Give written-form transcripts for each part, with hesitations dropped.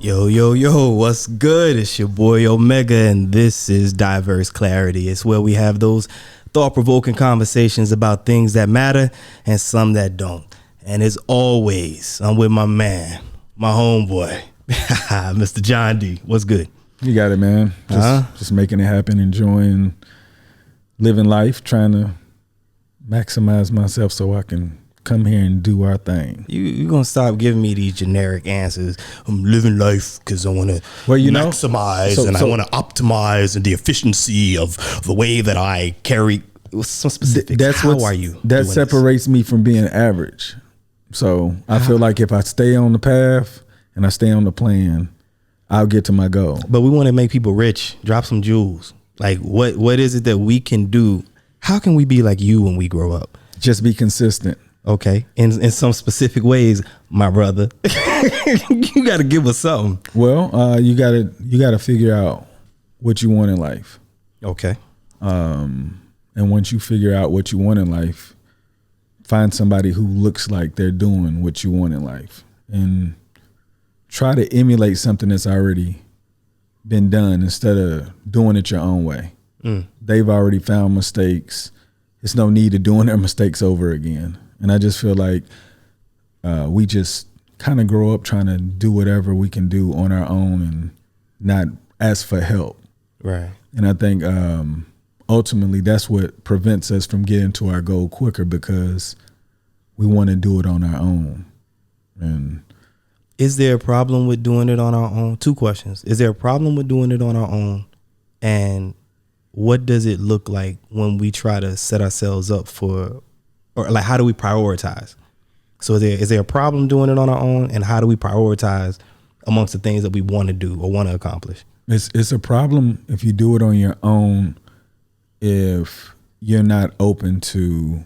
Yo, what's good? It's your boy Omega, and this is Diverse Clarity. It's where we have those thought-provoking conversations about things that matter and some that don't. And as always, I'm with my man, my homeboy, Mr. John D. What's good? You got it, man. Just making it happen, enjoying living life, trying to maximize myself so I can come here and do our thing. You're going to stop giving me these generic answers. I'm living life because I want to maximize I want to optimize the efficiency of the way that I carry. Some specifics. How are you? That separates me from being average. So I feel like if I stay on the path and I stay on the plan, I'll get to my goal. But we want to make people rich. Drop some jewels. Like what is it that we can do? How can we be like you when we grow up? Just be consistent. Okay. In some specific ways, my brother. You got to give us something. Well, you got to figure out what you want in life. Okay. And once you figure out what you want in life, find somebody who looks like they're doing what you want in life and try to emulate something that's already been done instead of doing it your own way. They've already found mistakes. There's no need of doing their mistakes over again. And I just feel like we just kind of grow up trying to do whatever we can do on our own and not ask for help. Right. And I think ultimately that's what prevents us from getting to our goal quicker, because we want to do it on our own. And is there a problem with doing it on our own? Two questions. Is there a problem with doing it on our own? And what does it look like when we try to set ourselves up for, or like, how do we prioritize? So is there a problem doing it on our own, and how do we prioritize amongst the things that we want to do or want to accomplish? It's a problem if you do it on your own, if you're not open to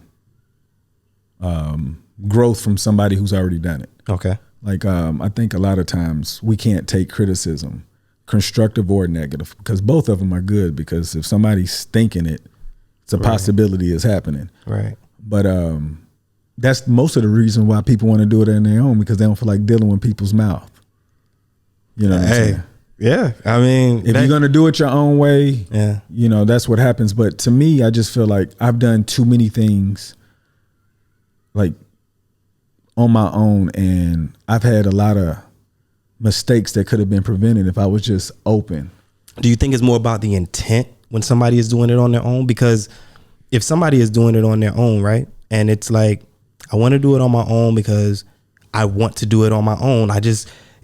growth from somebody who's already done it. Okay. Like I think a lot of times we can't take criticism, constructive or negative, because both of them are good, because if somebody's thinking it, it's a possibility it's happening. Right. But that's most of the reason why people want to do it on their own, because they don't feel like dealing with people's mouth. You know what I'm saying? Yeah. I mean, if you're going to do it your own way, yeah, you know, that's what happens. But to me, I just feel like I've done too many things like on my own, and I've had a lot of mistakes that could have been prevented if I was just open. Do you think it's more about the intent when somebody is doing it on their own? Because if somebody is doing it on their own, right, and it's like, I want to do it on my own because I want to do it on my own.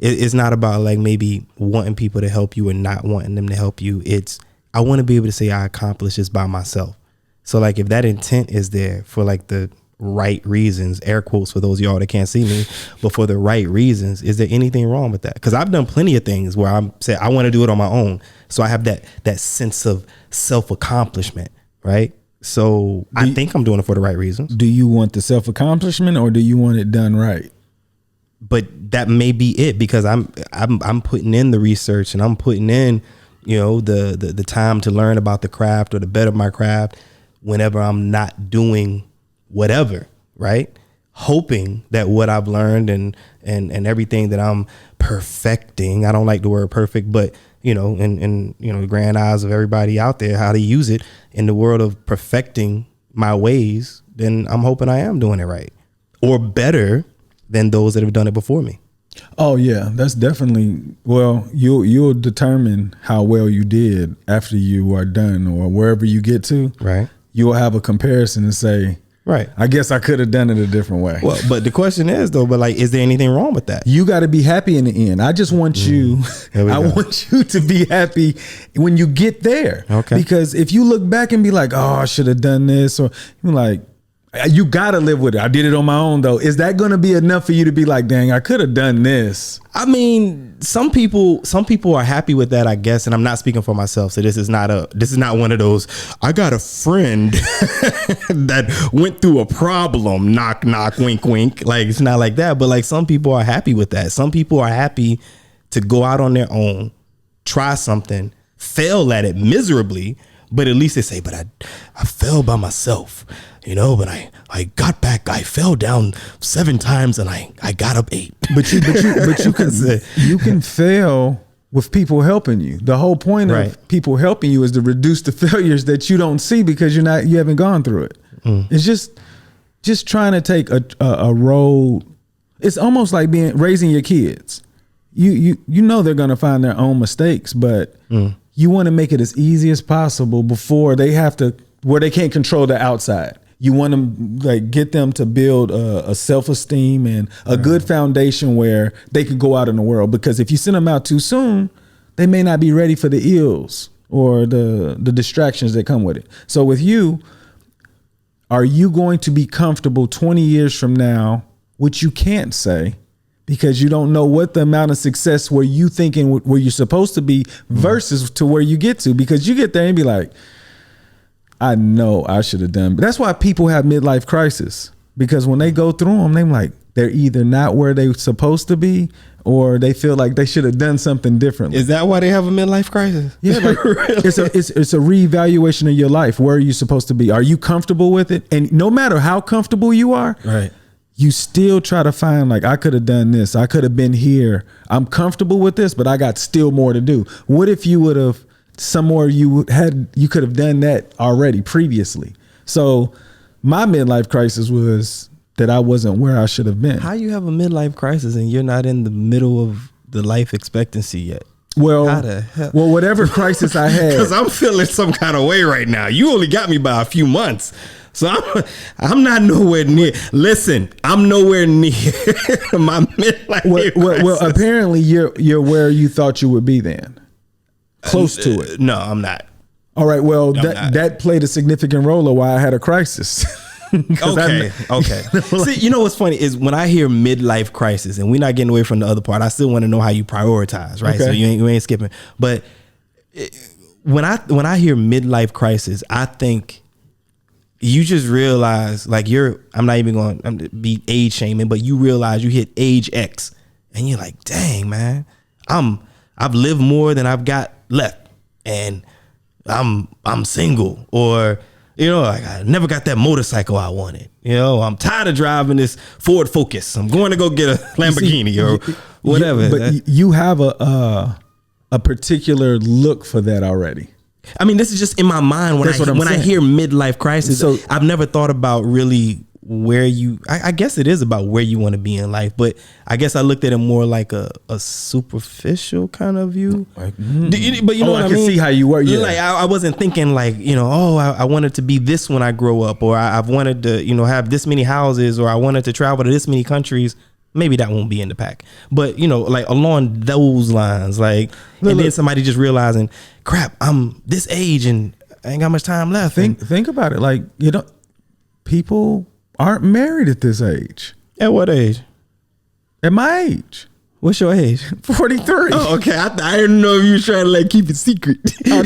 It's not about like maybe wanting people to help you and not wanting them to help you. It's, I want to be able to say I accomplished this by myself. So like, if that intent is there for like the right reasons, air quotes for those of y'all that can't see me, but for the right reasons, is there anything wrong with that? Because I've done plenty of things where I'm saying I want to do it on my own. So I have that sense of self-accomplishment, right? So I think I'm doing it for the right reasons. Do you want the self-accomplishment, or do you want it done right? But that may be it, because I'm putting in the research, and I'm putting in, you know, the time to learn about the craft or to better my craft whenever I'm not doing whatever, right? Hoping that what I've learned and everything that I'm perfecting, I don't like the word perfect, but you know, in you know, the grand eyes of everybody out there, how to use it in the world of perfecting my ways, then I'm hoping I am doing it right or better than those that have done it before me. Oh yeah, that's definitely, well, you'll determine how well you did after you are done, or wherever you get to. Right. You'll have a comparison and say, right, I guess I could have done it a different way. Well, but the question is though, but like, is there anything wrong with that? You got to be happy in the end. I just want want you to be happy when you get there. Okay. Because if you look back and be like, oh, I should have done this, or you're like, you got to live with it. I did it on my own though. Is that going to be enough for you to be like, dang, I could have done this? I mean, some people are happy with that, I guess. And I'm not speaking for myself. So this is not one of those, I got a friend that went through a problem, knock, knock, wink, wink. Like, it's not like that. But like, some people are happy with that. Some people are happy to go out on their own, try something, fail at it miserably, But at least they say, but I fell by myself, you know, but I got back. I fell down 7 times and I got up 8. But you can fail with people helping you. The whole point of people helping you is to reduce the failures that you don't see because you haven't gone through it. It's just trying to take a road. It's almost like raising your kids. You know they're gonna find their own mistakes, but you want to make it as easy as possible before they have to, where they can't control the outside. You want to like get them to build a self-esteem and a good foundation where they could go out in the world. Because if you send them out too soon, they may not be ready for the ills or the distractions that come with it. So with you, are you going to be comfortable 20 years from now, which you can't say because you don't know what the amount of success where you thinking where you're supposed to be versus to where you get to, because you get there and be like, I know I should have done. But that's why people have midlife crisis, because when they go through them, they're either not where they're supposed to be or they feel like they should have done something differently. Is that why they have a midlife crisis? Yeah, like, really? it's a reevaluation of your life. Where are you supposed to be? Are you comfortable with it? And no matter how comfortable you are, right, you still try to find like, I could have done this. I could have been here. I'm comfortable with this, but I got still more to do. What if you would have somewhere you could have done that already previously? So my midlife crisis was that I wasn't where I should have been. How you have a midlife crisis and you're not in the middle of the life expectancy yet? Well, how the hell? Well, whatever crisis I had, because I'm feeling some kind of way right now. You only got me by a few months, so I'm not nowhere near. Listen, I'm nowhere near my midlife crisis. Well, apparently you're where you thought you would be then. Close to it. No, I'm not. All right. Well, that played a significant role of why I had a crisis. Okay. See, you know what's funny is when I hear midlife crisis, and we're not getting away from the other part, I still want to know how you prioritize, right? Okay. So you ain't skipping. But when I hear midlife crisis, I think you just realize, like, I'm not even going to be age shaming, but you realize you hit age X, and you're like, dang, man, I've lived more than I've got left, and I'm single, or, you know, like, I never got that motorcycle I wanted. You know, I'm tired of driving this Ford Focus. I'm going to go get a Lamborghini or whatever. But you have a particular look for that already. I mean, this is just in my mind when I hear midlife crisis. So I've never thought about really where I guess it is about where you want to be in life, but I guess I looked at it more like a superficial kind of view. But you know what I mean? I can see how you were. Yeah. Like I wasn't thinking like, you know, I wanted to be this when I grow up, or I've wanted to, you know, have this many houses, or I wanted to travel to this many countries. Maybe that won't be in the pack, but you know, like along those lines, like, then somebody just realizing, crap, I'm this age and I ain't got much time left. Think about it. Like, you know, people aren't married at this age. At what age? At my age. What's your age? 43. Oh, okay. I didn't know if you were trying to like keep it secret. Oh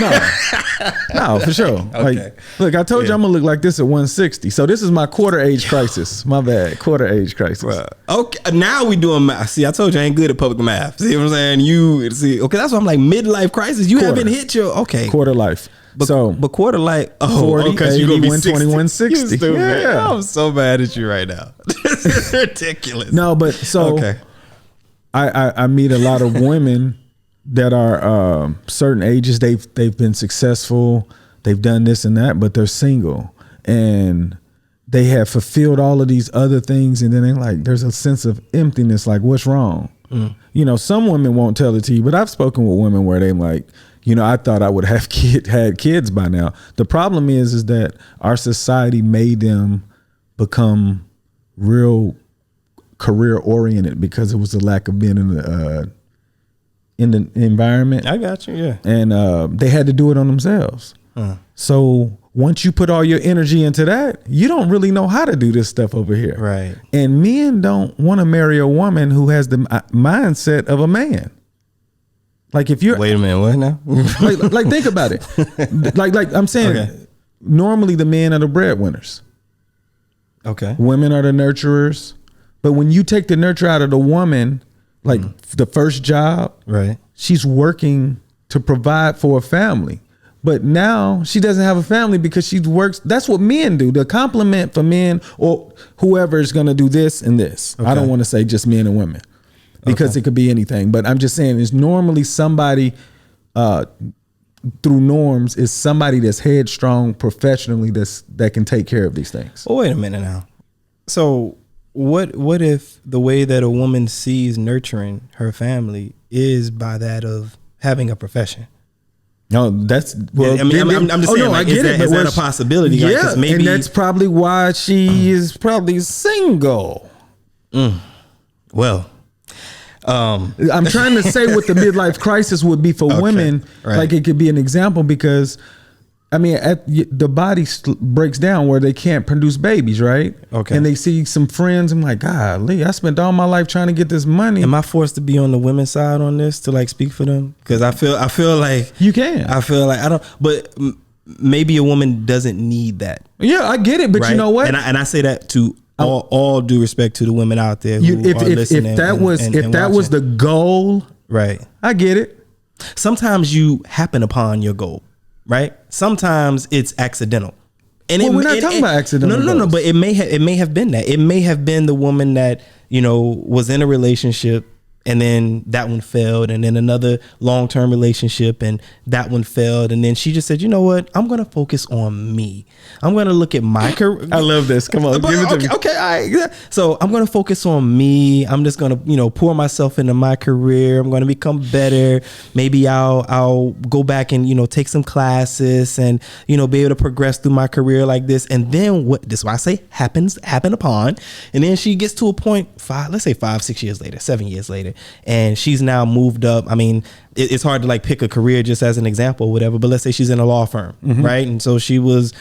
no, for sure. Okay. Like, look, I told you I'm gonna look like this at 160. So this is my quarter age crisis. My bad, quarter age crisis. Well, okay, now we doing math. See, I told you I ain't good at public math. See what I'm saying? Okay, that's why I'm like midlife crisis. You haven't hit your quarter life. But quarter life, 40, 81, 21, 60. Yeah. I'm so mad at you right now. This is ridiculous. No, but so okay. I meet a lot of women that are certain ages. They've been successful. They've done this and that, but they're single and they have fulfilled all of these other things. And then they're like, there's a sense of emptiness. Like, what's wrong? You know, some women won't tell it to you, but I've spoken with women where they're like, you know, I thought I would have had kids by now. The problem is that our society made them become real career oriented because it was the lack of being in the environment. I got you, yeah. And they had to do it on themselves. So once you put all your energy into that, you don't really know how to do this stuff over here. Right. And men don't want to marry a woman who has the mindset of a man. Like if you're wait a minute, what now? like think about it. Like I'm saying, okay. Normally the men are the breadwinners. Okay. Women are the nurturers. But when you take the nurture out of the woman, like the first job, right? She's working to provide for a family. But now she doesn't have a family because she works. That's what men do. The compliment for men or whoever is going to do this and this. Okay. I don't want to say just men and women because it could be anything. But I'm just saying it's normally somebody through norms is somebody that's headstrong professionally that can take care of these things. Well, wait a minute now. So what if the way that a woman sees nurturing her family is by that of having a profession? No, that's well. I mean, I'm just saying. Like, is that a possibility? Yeah, like, maybe, and that's probably why she is probably single. Well, I'm trying to say what the midlife crisis would be for women. Right. Like it could be an example because, I mean, the body breaks down where they can't produce babies, right? Okay. And they see some friends. I'm like, golly, I spent all my life trying to get this money. Am I forced to be on the women's side on this to like speak for them? Because I feel like you can. I feel like I don't. But maybe a woman doesn't need that. Yeah, I get it. But you know what? And I say that to all due respect to the women out there who are listening. If that was the goal, right? I get it. Sometimes you happen upon your goal. Right. Sometimes it's accidental, and we're not talking about accidental. No. But it may have been that. It may have been the woman that was in a relationship, and then that one failed, and then another long-term relationship, and that one failed, and then she just said, "You know what? I'm going to focus on me. I'm going to look at my career." I love this. Come on, give it to me. Okay, all right. So I'm going to focus on me. I'm just going to, pour myself into my career. I'm going to become better. Maybe I'll go back and take some classes and be able to progress through my career like this. And then this is why I say happen upon. And then she gets to a point, let's say 5, 6 years later, 7 years later. And she's now moved up. I mean, it's hard to like pick a career just as an example or whatever, but let's say she's in a law firm, right? And so she was,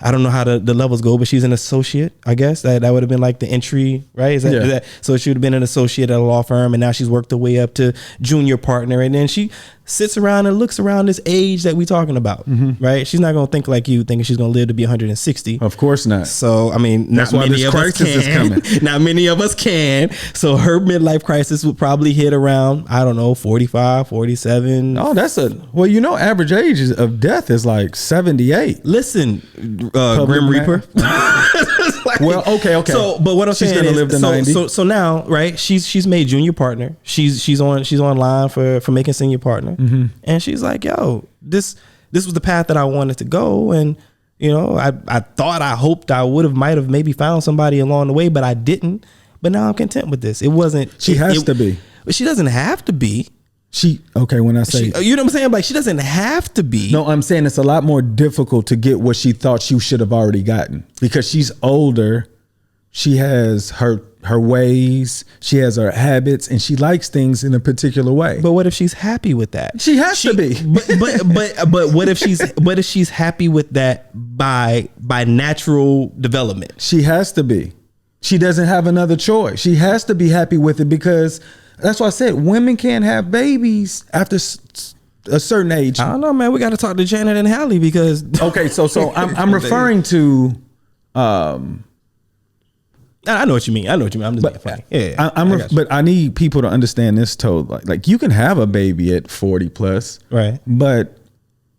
I don't know how the levels go, but she's an associate, I guess. That would have been like the entry, right? Is that so she would have been an associate at a law firm, and now she's worked her way up to junior partner, and then she sits around and looks around this age that we talking about, right? She's not going to think like you, thinking she's going to live to be 160. Of course not. So, I mean, that's why this crisis is coming. Not many of us can. So her midlife crisis would probably hit around, I don't know, 45, 47. Oh, average age of death is like 78. Listen, Grim Reaper. Well, okay. So, but what I'm saying gonna live to 90. So now, right? She's made junior partner. She's online for making senior partner, and she's like, "Yo, this was the path that I wanted to go, and I hoped I might have maybe found somebody along the way, but I didn't. But now I'm content with this. It wasn't. She has to be, but she doesn't have to be. When I say, you know what I'm saying? Like, she doesn't have to be. No, I'm saying it's a lot more difficult to get what she thought she should have already gotten because she's older. She has her ways, she has her habits, and she likes things in a particular way. But what if she's happy with that? She has to be. But what if she's happy with that by natural development? She has to be. She doesn't have another choice. She has to be happy with it because that's why I said women can't have babies after a certain age. I don't know, man. We got to talk to Janet and Hallie because okay. So I'm referring to. I know what you mean. I'm just being funny. Yeah, but I need people to understand this totally. Like you can have a baby at 40 plus, right? But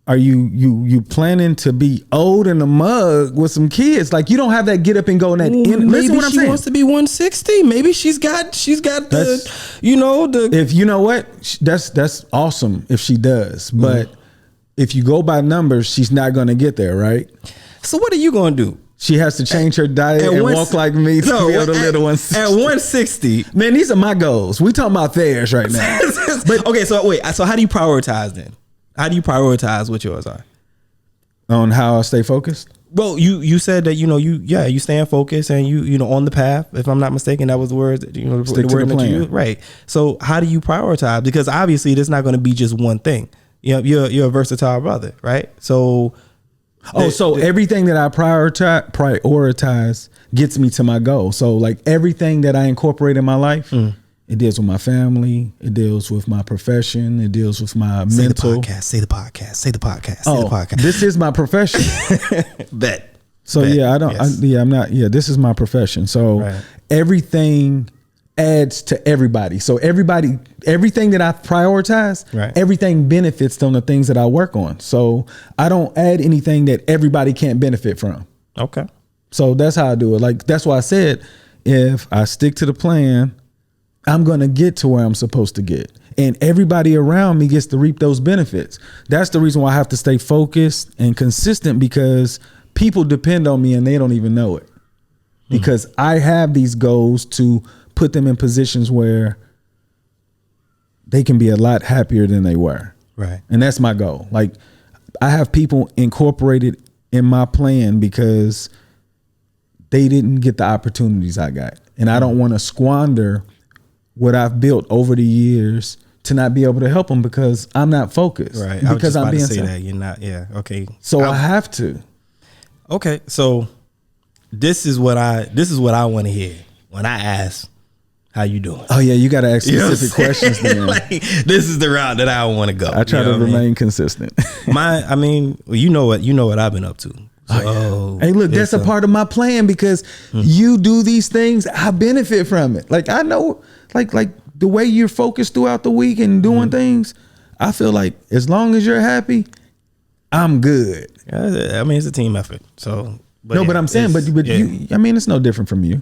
are you planning to be old in a mug with some kids? Like you don't have that get up and go in that. Maybe she wants to be 160. Maybe she's got the. If you know what, that's awesome if she does. But if you go by numbers, she's not going to get there, right? So what are you going to do? She has to change her diet and walk like me to be able to live to 160. At 160. Man, these are my goals. We talking about theirs right now. But okay, so wait. So how do you prioritize then? How do you prioritize what yours are? On how I stay focused? Well, you said that you staying focused and you on the path. If I'm not mistaken, that was the word Stick the word that you used. Right. So how do you prioritize? Because obviously, there's not going to be just one thing. You're a versatile brother, right? So. Everything that I prioritize gets me to my goal. So like everything that I incorporate in my life, it deals with my family, it deals with my profession, it deals with my mental. Say the podcast. This is my profession. Bet. So Bet. I'm not. This is my profession. So everything adds to everybody. So everything that I prioritize, Right. everything benefits on the things that I work on. So I don't add anything that everybody can't benefit from. Okay. So that's how I do it. Like, that's why I said, if I stick to the plan, I'm going to get to where I'm supposed to get. And everybody around me gets to reap those benefits. That's the reason why I have to stay focused and consistent, because people depend on me and they don't even know it. Because I have these goals to put them in positions where they can be a lot happier than they were. Right. And that's my goal. Like, I have people incorporated in my plan because they didn't get the opportunities I got. And I don't want to squander what I've built over the years to not be able to help them because I'm not focused. Right. Because I'm being to say that you're not. Yeah. Okay. So I have to. Okay. So this is what I want to hear when I ask, how you doing? Oh yeah, you got to ask You know what specific I'm saying? questions then. Like, this is the route that I want to go. I try You know to what I mean? remain consistent. You know what I've been up to. So, Hey, look, that's a part of my plan because you do these things, I benefit from it. Like, I know, like the way you're focused throughout the week and doing things, I feel like as long as you're happy, I'm good. I mean, it's a team effort. So, But I'm saying, but you, I mean, it's no different from you.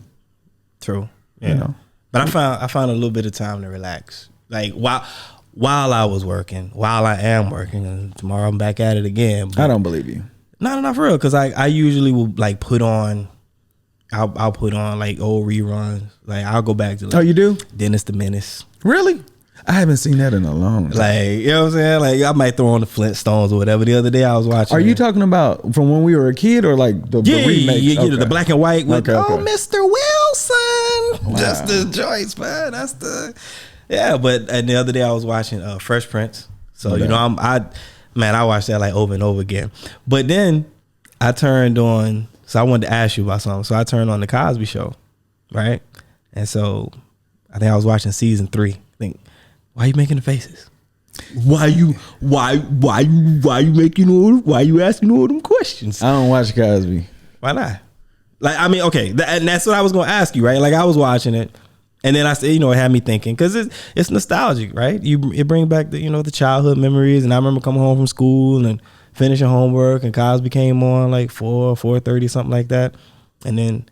True. Yeah. You know. But I found a little bit of time to relax. Like while I was working, while I am working, and tomorrow I'm back at it again. But I don't believe you. not for real, because I usually will like put on. I'll put on like old reruns. Like I'll go back to like, You do? Dennis the Menace. Really? I haven't seen that in a long time. Like, you know what I'm saying? Like I might throw on the Flintstones or whatever. The other day I was watching. Are you talking about from when we were a kid or like the remakes? Yeah, the black and white with Okay. Mr. Wilson. Wow. That's the choice, man. That's the But and the other day I was watching Fresh Prince. So Okay. you know I watched that like over and over again. But then I turned on. So I wanted to ask you about something. So I turned on the Cosby Show, right? And so I think I was watching season 3. I think, why are you making the faces? Why you making why you asking all them questions? I don't watch Cosby. Why not? Like, I mean, okay, and that's what I was gonna ask you, right? Like, I was watching it, and then I said, it had me thinking, because it's nostalgic, right? It brings back the childhood memories, and I remember coming home from school and finishing homework, and Cosby came on like 4:30, something like that, and then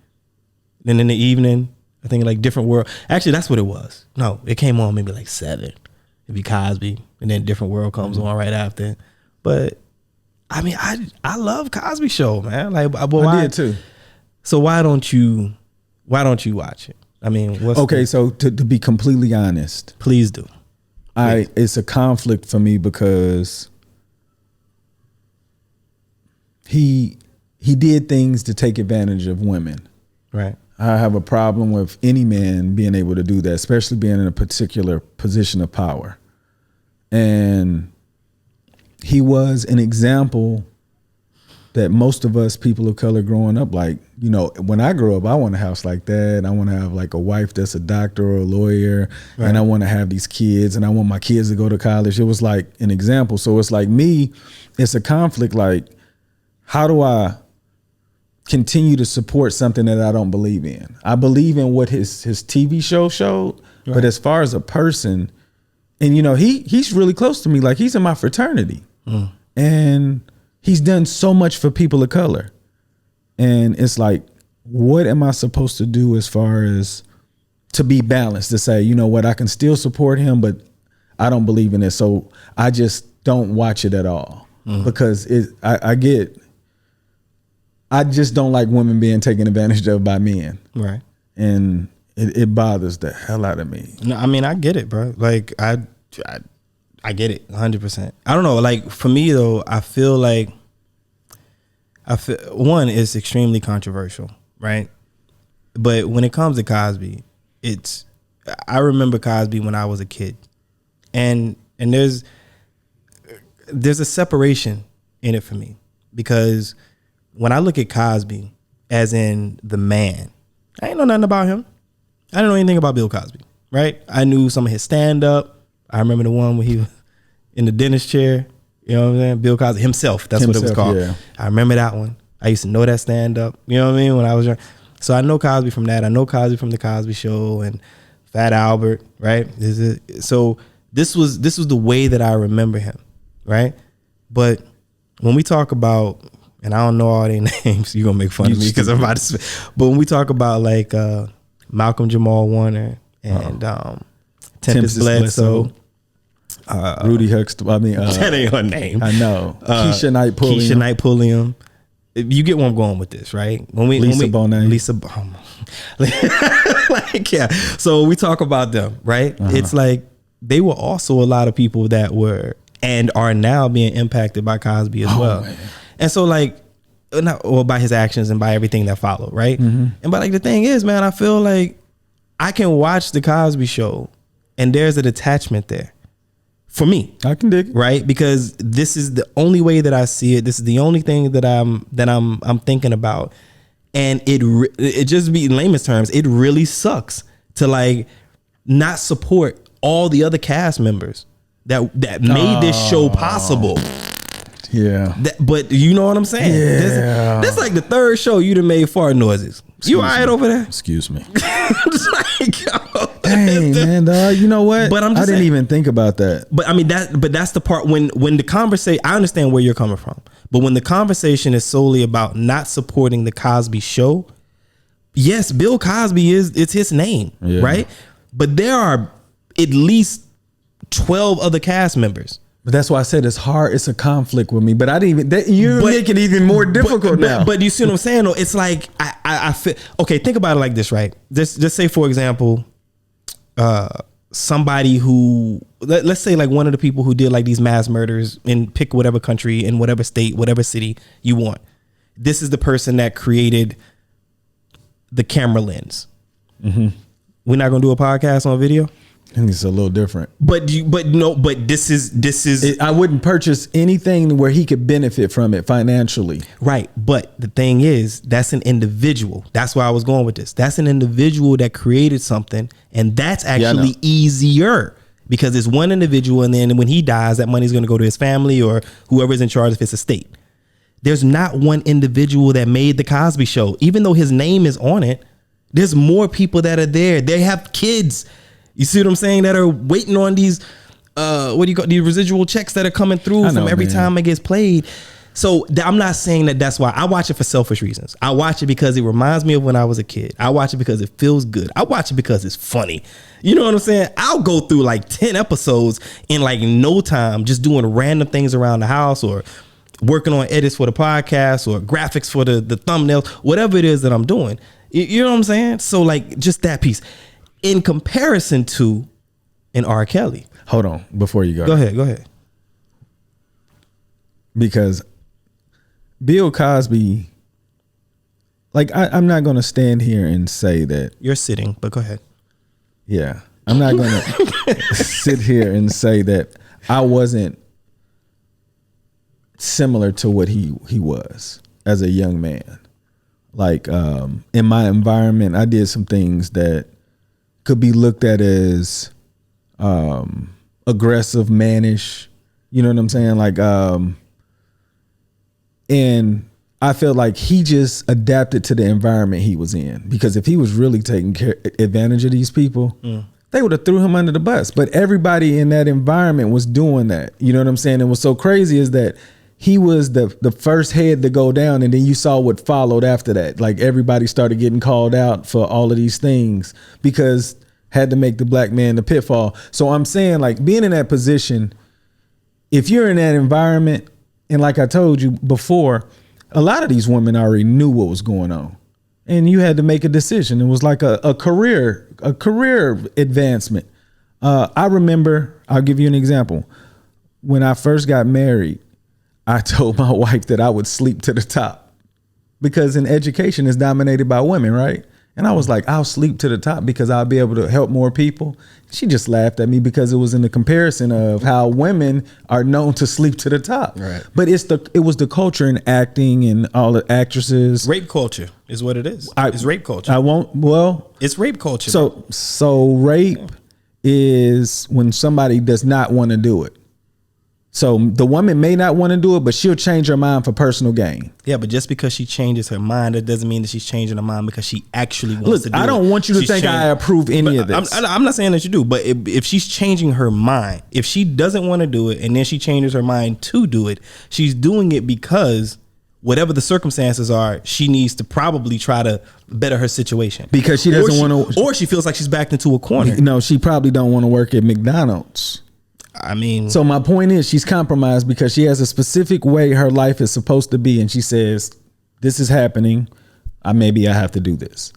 in the evening, I think like Different World. Actually, that's what it was. No, it came on maybe like 7. It'd be Cosby, and then Different World comes on right after. But I mean, I love Cosby Show, man. Like, but I did too. So why don't you watch it? I mean, So to be completely honest, please do. It's a conflict for me because he did things to take advantage of women. Right. I have a problem with any man being able to do that, especially being in a particular position of power. And he was an example that most of us people of color growing up, like, when I grew up, I want a house like that. I want to have like a wife that's a doctor or a lawyer, right. And I want to have these kids, and I want my kids to go to college. It was like an example. So it's like me, it's a conflict. Like, how do I continue to support something that I don't believe in? I believe in what his TV show showed, right. But as far as a person, and he's really close to me. Like, he's in my fraternity, and he's done so much for people of color. And it's like, what am I supposed to do as far as to be balanced, to say, you know what, I can still support him, but I don't believe in it. So I just don't watch it at all because I just don't like women being taken advantage of by men. Right. And it bothers the hell out of me. No, I mean, I get it, bro. Like, I get it 100%. I don't know. Like, for me though, I feel one, it's extremely controversial, right? But when it comes to Cosby, I remember Cosby when I was a kid, and there's a separation in it for me, because when I look at Cosby as in the man, I ain't know nothing about him. I didn't know anything about Bill Cosby, right? I knew some of his stand up. I remember the one where he was in the dentist chair. You know what I'm saying? Bill Cosby himself. That's what it was called. Yeah. I remember that one. I used to know that stand up. You know what I mean? When I was young. So I know Cosby from that. I know Cosby from the Cosby Show. And Fat Albert, right? So this was the way that I remember him, right? But when we talk about, and I don't know all their names, you're gonna make fun of me because I'm about to. But when we talk about like Malcolm Jamal Warner and Tempest Bledsoe. Rudy Huxtable. I mean, that ain't her name. I know. Keisha Knight Pulliam. You get where I'm going with this, right? Lisa Bonet. Like, yeah. So we talk about them, right? It's like they were also a lot of people that were and are now being impacted by Cosby as well. Man. And so like, by his actions and by everything that followed, right? And but like the thing is, man, I feel like I can watch the Cosby Show and there's a detachment there. For me, I can dig it. Right, because this is the only way that I see it. This is the only thing that I'm thinking about, and it just be in layman's terms, it really sucks to like not support all the other cast members that made this show possible. Yeah, but you know what I'm saying? Yeah, that's like the third show you done made fart noises. You all right over there? Excuse me. Like, yo, dang, man, dog. You know what? But I didn't even think about that. But I mean that's the part when the conversation. I understand where you're coming from, but when the conversation is solely about not supporting the Cosby Show, yes, Bill Cosby it's his name, right? But there are at least 12 other cast members. But that's why I said it's hard. It's a conflict with me. But I didn't even. You make it even more difficult now. But you see what I'm saying? Though it's like I feel. Okay, think about it like this, right? Just say for example, somebody who let's say like one of the people who did like these mass murders and pick whatever country in whatever state, whatever city you want. This is the person that created the camera lens. We're not gonna do a podcast on video. I think it's a little different. But this is I wouldn't purchase anything where he could benefit from it financially. Right. But the thing is, that's an individual. That's why I was going with this. That's an individual that created something, and that's actually easier because it's one individual, and then when he dies, that money's going to go to his family or whoever's in charge of his estate. There's not one individual that made the Cosby Show. Even though his name is on it, there's more people that are there. They have kids. You see what I'm saying? That are waiting on these, these residual checks that are coming through from every time it gets played. So I'm not saying that's why I watch it for selfish reasons. I watch it because it reminds me of when I was a kid. I watch it because it feels good. I watch it because it's funny. You know what I'm saying? I'll go through like 10 episodes in like no time, just doing random things around the house or working on edits for the podcast or graphics for the thumbnails, whatever it is that I'm doing. You know what I'm saying? So like just that piece. In comparison to an R. Kelly. Hold on, before you go. Go ahead. Because Bill Cosby, like I'm not going to stand here and say that. You're sitting, but go ahead. Yeah, I'm not going to sit here and say that I wasn't similar to what he was as a young man. Like in my environment, I did some things that could be looked at as aggressive, mannish. You know what I'm saying? Like, and I felt like he just adapted to the environment he was in. Because if he was really taking advantage of these people, they would have threw him under the bus. But everybody in that environment was doing that. You know what I'm saying? And what's so crazy is that he was the first head to go down, and then you saw what followed after that. Like everybody started getting called out for all of these things because had to make the black man the pitfall. So I'm saying, like, being in that position, if you're in that environment, and like I told you before, a lot of these women already knew what was going on, and you had to make a decision. It was like a career advancement. I remember, I'll give you an example. When I first got married, I told my wife that I would sleep to the top because in education is dominated by women, right? And I was like, I'll sleep to the top because I'll be able to help more people. She just laughed at me because it was in the comparison of how women are known to sleep to the top. Right. But it was the culture in acting and all the actresses. Rape culture is what it is. It's rape culture. It's rape culture. So rape is when somebody does not want to do it. So the woman may not want to do it, but she'll change her mind for personal gain. Yeah, but just because she changes her mind, that doesn't mean that she's changing her mind because she actually wants to do it. I don't want you to think I approve any of this. I'm not saying that you do, but if she's changing her mind, if she doesn't want to do it and then she changes her mind to do it, she's doing it because whatever the circumstances are, she needs to probably try to better her situation. Because she doesn't want to. Or she feels like she's backed into a corner. No, she probably don't want to work at McDonald's. I mean, so my point is she's compromised because she has a specific way her life is supposed to be. And she says, this is happening. Maybe I have to do this.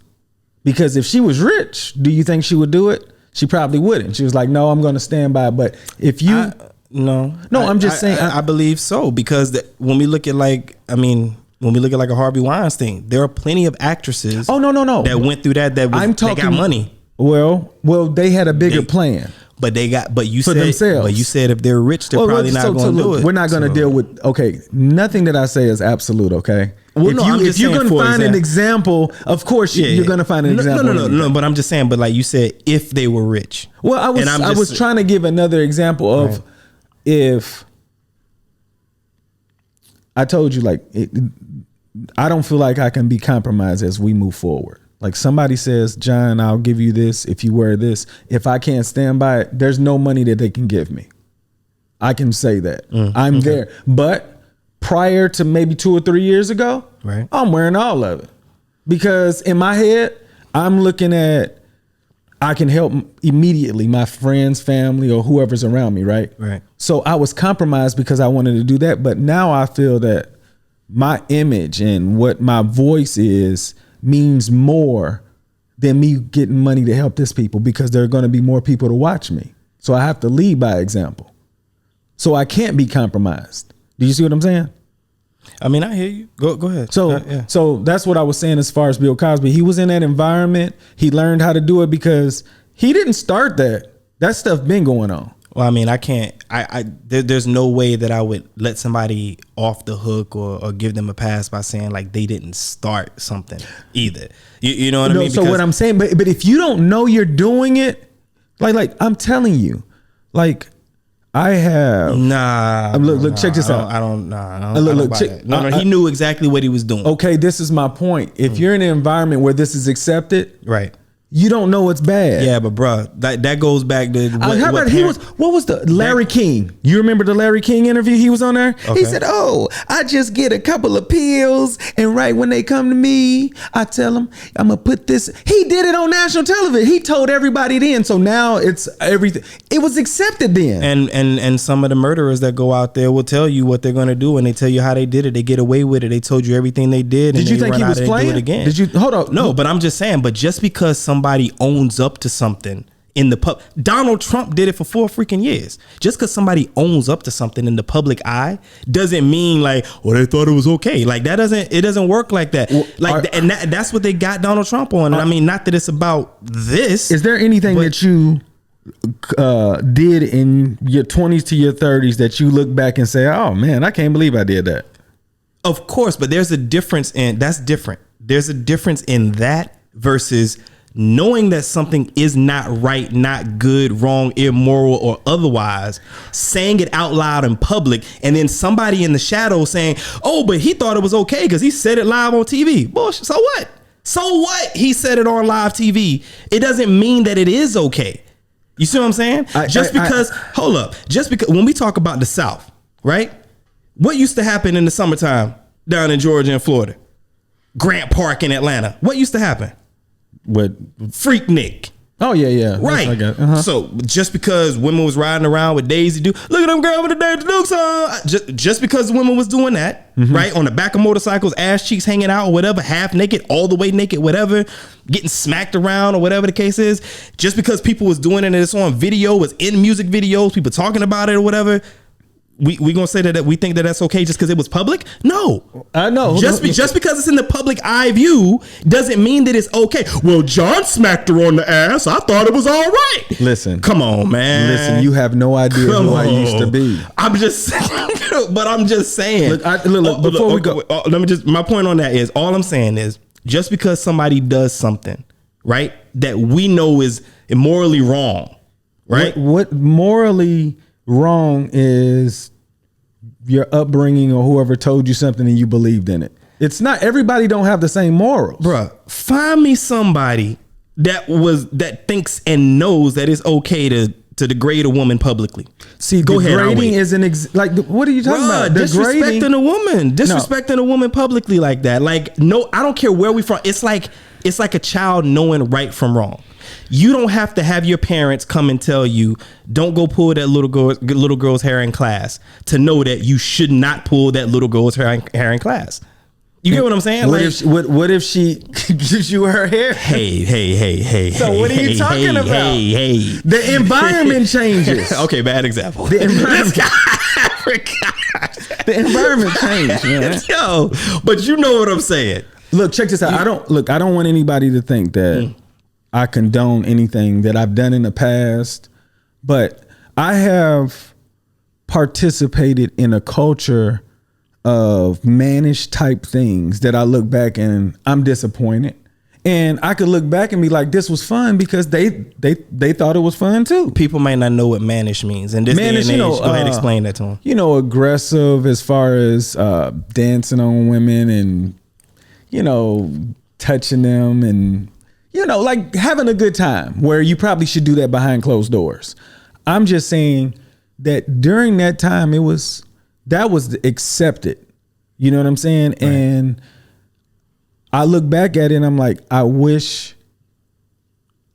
Because if she was rich, do you think she would do it? She probably wouldn't. She was like, no, I'm going to stand by it. But if you... I'm just saying. I believe so. Because when we look at when we look at like a Harvey Weinstein, there are plenty of actresses. Oh, no. That went through that. They got money. Well, they had a bigger plan. But you said themselves. But you said if they're rich, they're probably not going to do it. We're not going to deal with. Okay, nothing that I say is absolute. Okay. Well, if you're going to find an example, of course you're going to find an example. No. But I'm just saying. But like you said, if they were rich. Well, I was trying to give another example of if I told you I don't feel like I can be compromised as we move forward. Like somebody says, John, I'll give you this if you wear this. If I can't stand by it, there's no money that they can give me. I can say that. I'm there. But prior to maybe 2 or 3 years ago, I'm wearing all of it. Because in my head, I'm looking at I can help immediately my friends, family, or whoever's around me, right? Right. So I was compromised because I wanted to do that. But now I feel that my image and what my voice is means more than me getting money to help this people because there are going to be more people to watch me. So I have to lead by example. So I can't be compromised. Do you see what I'm saying? I mean, I hear you. Go ahead. So that's what I was saying as far as Bill Cosby. He was in that environment. He learned how to do it because he didn't start that. That stuff been going on. Well, I mean, I can't. There's no way that I would let somebody off the hook or give them a pass by saying like they didn't start something either. You know what I mean? So what I'm saying, but if you don't know you're doing it, like I'm telling you, like I have. Look, check this out. He knew exactly what he was doing. Okay, this is my point. If you're in an environment where this is accepted, right. You don't know it's bad. Yeah, but bro, that goes back to what was the Larry King? You remember the Larry King interview? He was on there. Okay. He said, "Oh, I just get a couple of pills, and right when they come to me, I tell them I'm gonna put this." He did it on national television. He told everybody then. So now it's everything. It was accepted then. And some of the murderers that go out there will tell you what they're gonna do, and they tell you how they did it. They get away with it. They told you everything they did. Did you think he was playing? Do it again. Did you hold on? No, but I'm just saying. But just because somebody owns up to something in the pub, Donald Trump did it for 4 freaking years. Just because somebody owns up to something in the public eye doesn't mean like, well, they thought it was okay. Like that doesn't work like that. Well, that's what they got Donald Trump on. And I mean, not that it's about this. Is there anything that you did in your 20s to your 30s that you look back and say, oh man, I can't believe I did that? Of course, but there's a difference that's different. There's a difference in that versus knowing that something is not right, not good, wrong, immoral, or otherwise, saying it out loud in public, and then somebody in the shadows saying, oh, but he thought it was okay because he said it live on TV. Bullshit. So what? So what? He said it on live TV. It doesn't mean that it is okay. You see what I'm saying? Just because when we talk about the South, right? What used to happen in the summertime down in Georgia and Florida? Grant Park in Atlanta. What used to happen? What? Freaknik. Oh yeah. Right. So just because women was riding around with Daisy Duke, look at them girl with the Daisy Dukes on. Just because women was doing that, right, on the back of motorcycles, ass cheeks hanging out or whatever, half naked, all the way naked, whatever, getting smacked around or whatever the case is. Just because people was doing it and it's on video, was in music videos, people talking about it or whatever. We gonna say that we think that that's okay just because it was public? No, I know. Just because it's in the public eye view doesn't mean that it's okay. Well, John smacked her on the ass. I thought it was all right. Listen, come on, man. Listen, you have no idea who I used to be. I'm just saying. Look. Before we go, my point on that is all I'm saying is just because somebody does something right that we know is immorally wrong, right? What morally wrong is your upbringing or whoever told you something and you believed in it. It's not, everybody don't have the same morals. Bruh, find me somebody that thinks and knows that it's okay to degrade a woman publicly. See, go ahead. Degrading is what are you talking about? Disrespecting a woman, disrespecting a woman publicly like that. Like, no, I don't care where we from. It's like a child knowing right from wrong. You don't have to have your parents come and tell you, don't go pull that little girl's hair in class, to know that you should not pull that little girl's hair in class. You get what I'm saying? What if she gives you her hair? Hey. So what are you talking about? Hey. The environment changes. Okay, bad example. The environment changed, man. Yo, but you know what I'm saying. Look, check this out. I don't want anybody to think that I condone anything that I've done in the past, but I have participated in a culture of mannish type things that I look back and I'm disappointed. And I could look back and be like, this was fun because they thought it was fun too. People might not know what mannish means. And this mannish, day and age, go ahead and explain that to them. You know, aggressive as far as dancing on women and, you know, touching them and, you know, like having a good time where you probably should do that behind closed doors. I'm just saying that during that time, that was accepted. You know what I'm saying? Right. And I look back at it and I'm like, I wish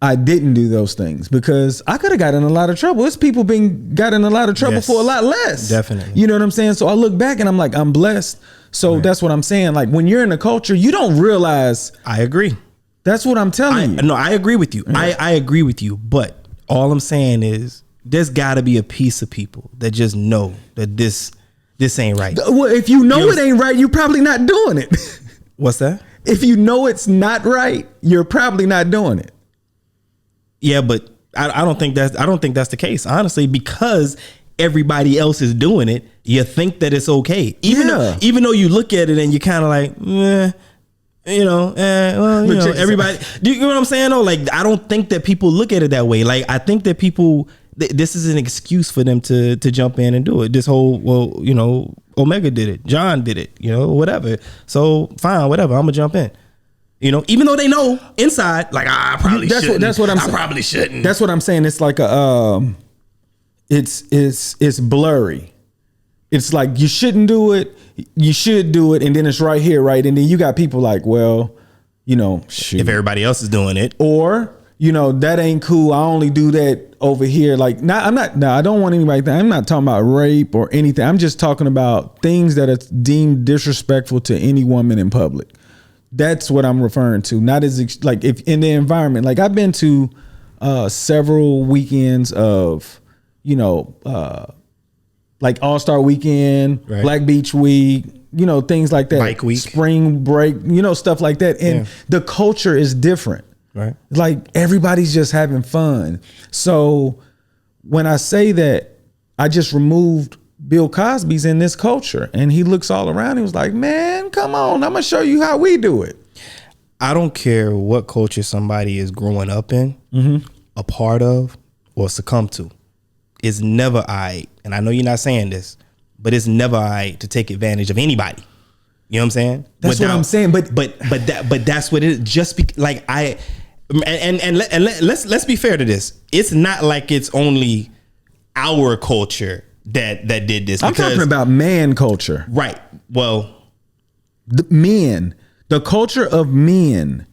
I didn't do those things because I could have gotten in a lot of trouble. It's people got in a lot of trouble for a lot less. Definitely. You know what I'm saying? So I look back and I'm like, I'm blessed. So that's what I'm saying. Like when you're in a culture, you don't realize. I agree. That's what I'm telling you. No, I agree with you. Yeah. I agree with you. But all I'm saying is there's got to be a piece of people that just know that this ain't right. Well, if you know it ain't right, you're probably not doing it. What's that? If you know it's not right, you're probably not doing it. Yeah, but I don't think that's the case, honestly, because everybody else is doing it. You think that it's okay, even though you look at it and you kind of like, everybody. Do you know what I'm saying? Though, like, I don't think that people look at it that way. Like, I think that people. This is an excuse for them to jump in and do it. This whole, Omega did it, John did it, whatever. So fine, whatever. I'm gonna jump in. Even though they know inside, like I probably shouldn't. That's what I'm saying. I probably shouldn't. That's what I'm saying. It's like it's blurry. It's like you shouldn't do it. You should do it, and then it's right here, right? And then you got people like, well, shoot. If everybody else is doing it, or that ain't cool. I only do that over here. Like, I don't want anybody. I'm not talking about rape or anything. I'm just talking about things that are deemed disrespectful to any woman in public. That's what I'm referring to. Not as like if in the environment. Like I've been to several weekends of, like All-Star Weekend, right. Black Beach Week, things like that. Bike Week, Spring Break, stuff like that. And the culture is different. Right. Like everybody's just having fun. So when I say that, I just removed Bill Cosby's in this culture and he looks all around. He was like, man, come on. I'm going to show you how we do it. I don't care what culture somebody is growing up in, a part of, or succumb to. It's never all right. And I know you're not saying this, but it's never all right to take advantage of anybody. You know what I'm saying? That's what I'm saying. But that's what it is. Just like let's be fair to this. It's not like it's only our culture that did this. I'm talking about man culture. Right. Well, the culture of men.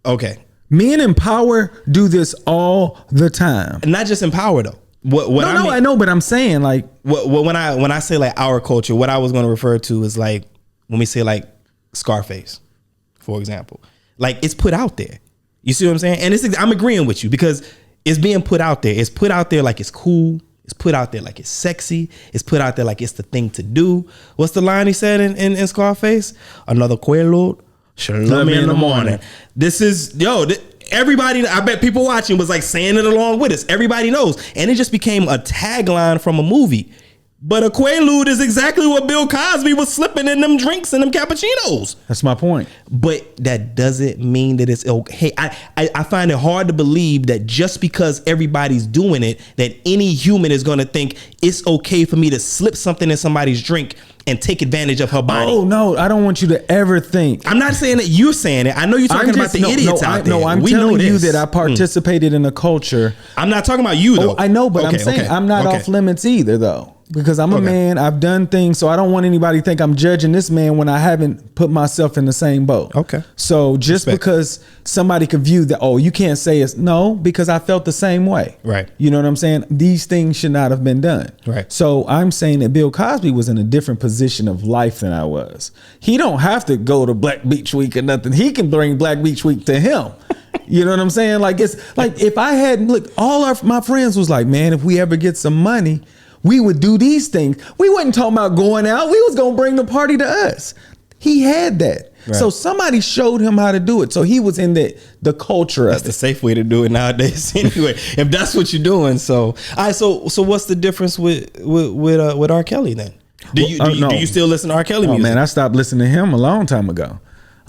Okay. Men in power do this all the time. Not just in power though. I know, but I'm saying like when I say like our culture, what I was going to refer to is like when we say like Scarface, for example. Like it's put out there. You see what I'm saying? And I'm agreeing with you because it's being put out there. It's put out there like it's cool. It's put out there like it's sexy. It's put out there like it's the thing to do. What's the line he said in Scarface? Another Quaalude, should love me in the morning. This is, everybody, I bet people watching was like saying it along with us. Everybody knows. And it just became a tagline from a movie. But a Quaalude is exactly what Bill Cosby was slipping in them drinks and them cappuccinos. That's my point. But that doesn't mean that it's okay. I find it hard to believe that just because everybody's doing it, that any human is going to think it's okay for me to slip something in somebody's drink and take advantage of her body. Oh, no, I don't want you to ever think. I'm not saying that you're saying it. I know you're talking about the idiots out there. No, I'm telling you that I participated in a culture. I'm not talking about you, though. I know, but I'm saying I'm not off limits either, though. Because I'm a man, I've done things, so I don't want anybody to think I'm judging this man when I haven't put myself in the same boat. Okay. So just because somebody could view that, you can't say it's no, because I felt the same way. Right. You know what I'm saying? These things should not have been done. Right. So I'm saying that Bill Cosby was in a different position of life than I was. He don't have to go to Black Beach Week or nothing. He can bring Black Beach Week to him. You know what I'm saying? Like, it's like if I had, look, my friends was like, man, if we ever get some money, we would do these things. We wasn't talking about going out. We was going to bring the party to us. He had that. Right. So somebody showed him how to do it. So he was in the culture of it. That's the safe way to do it nowadays anyway, if that's what you're doing. So, all right, so what's the difference with R. Kelly then? Do you still listen to R. Kelly music? Oh man, I stopped listening to him a long time ago.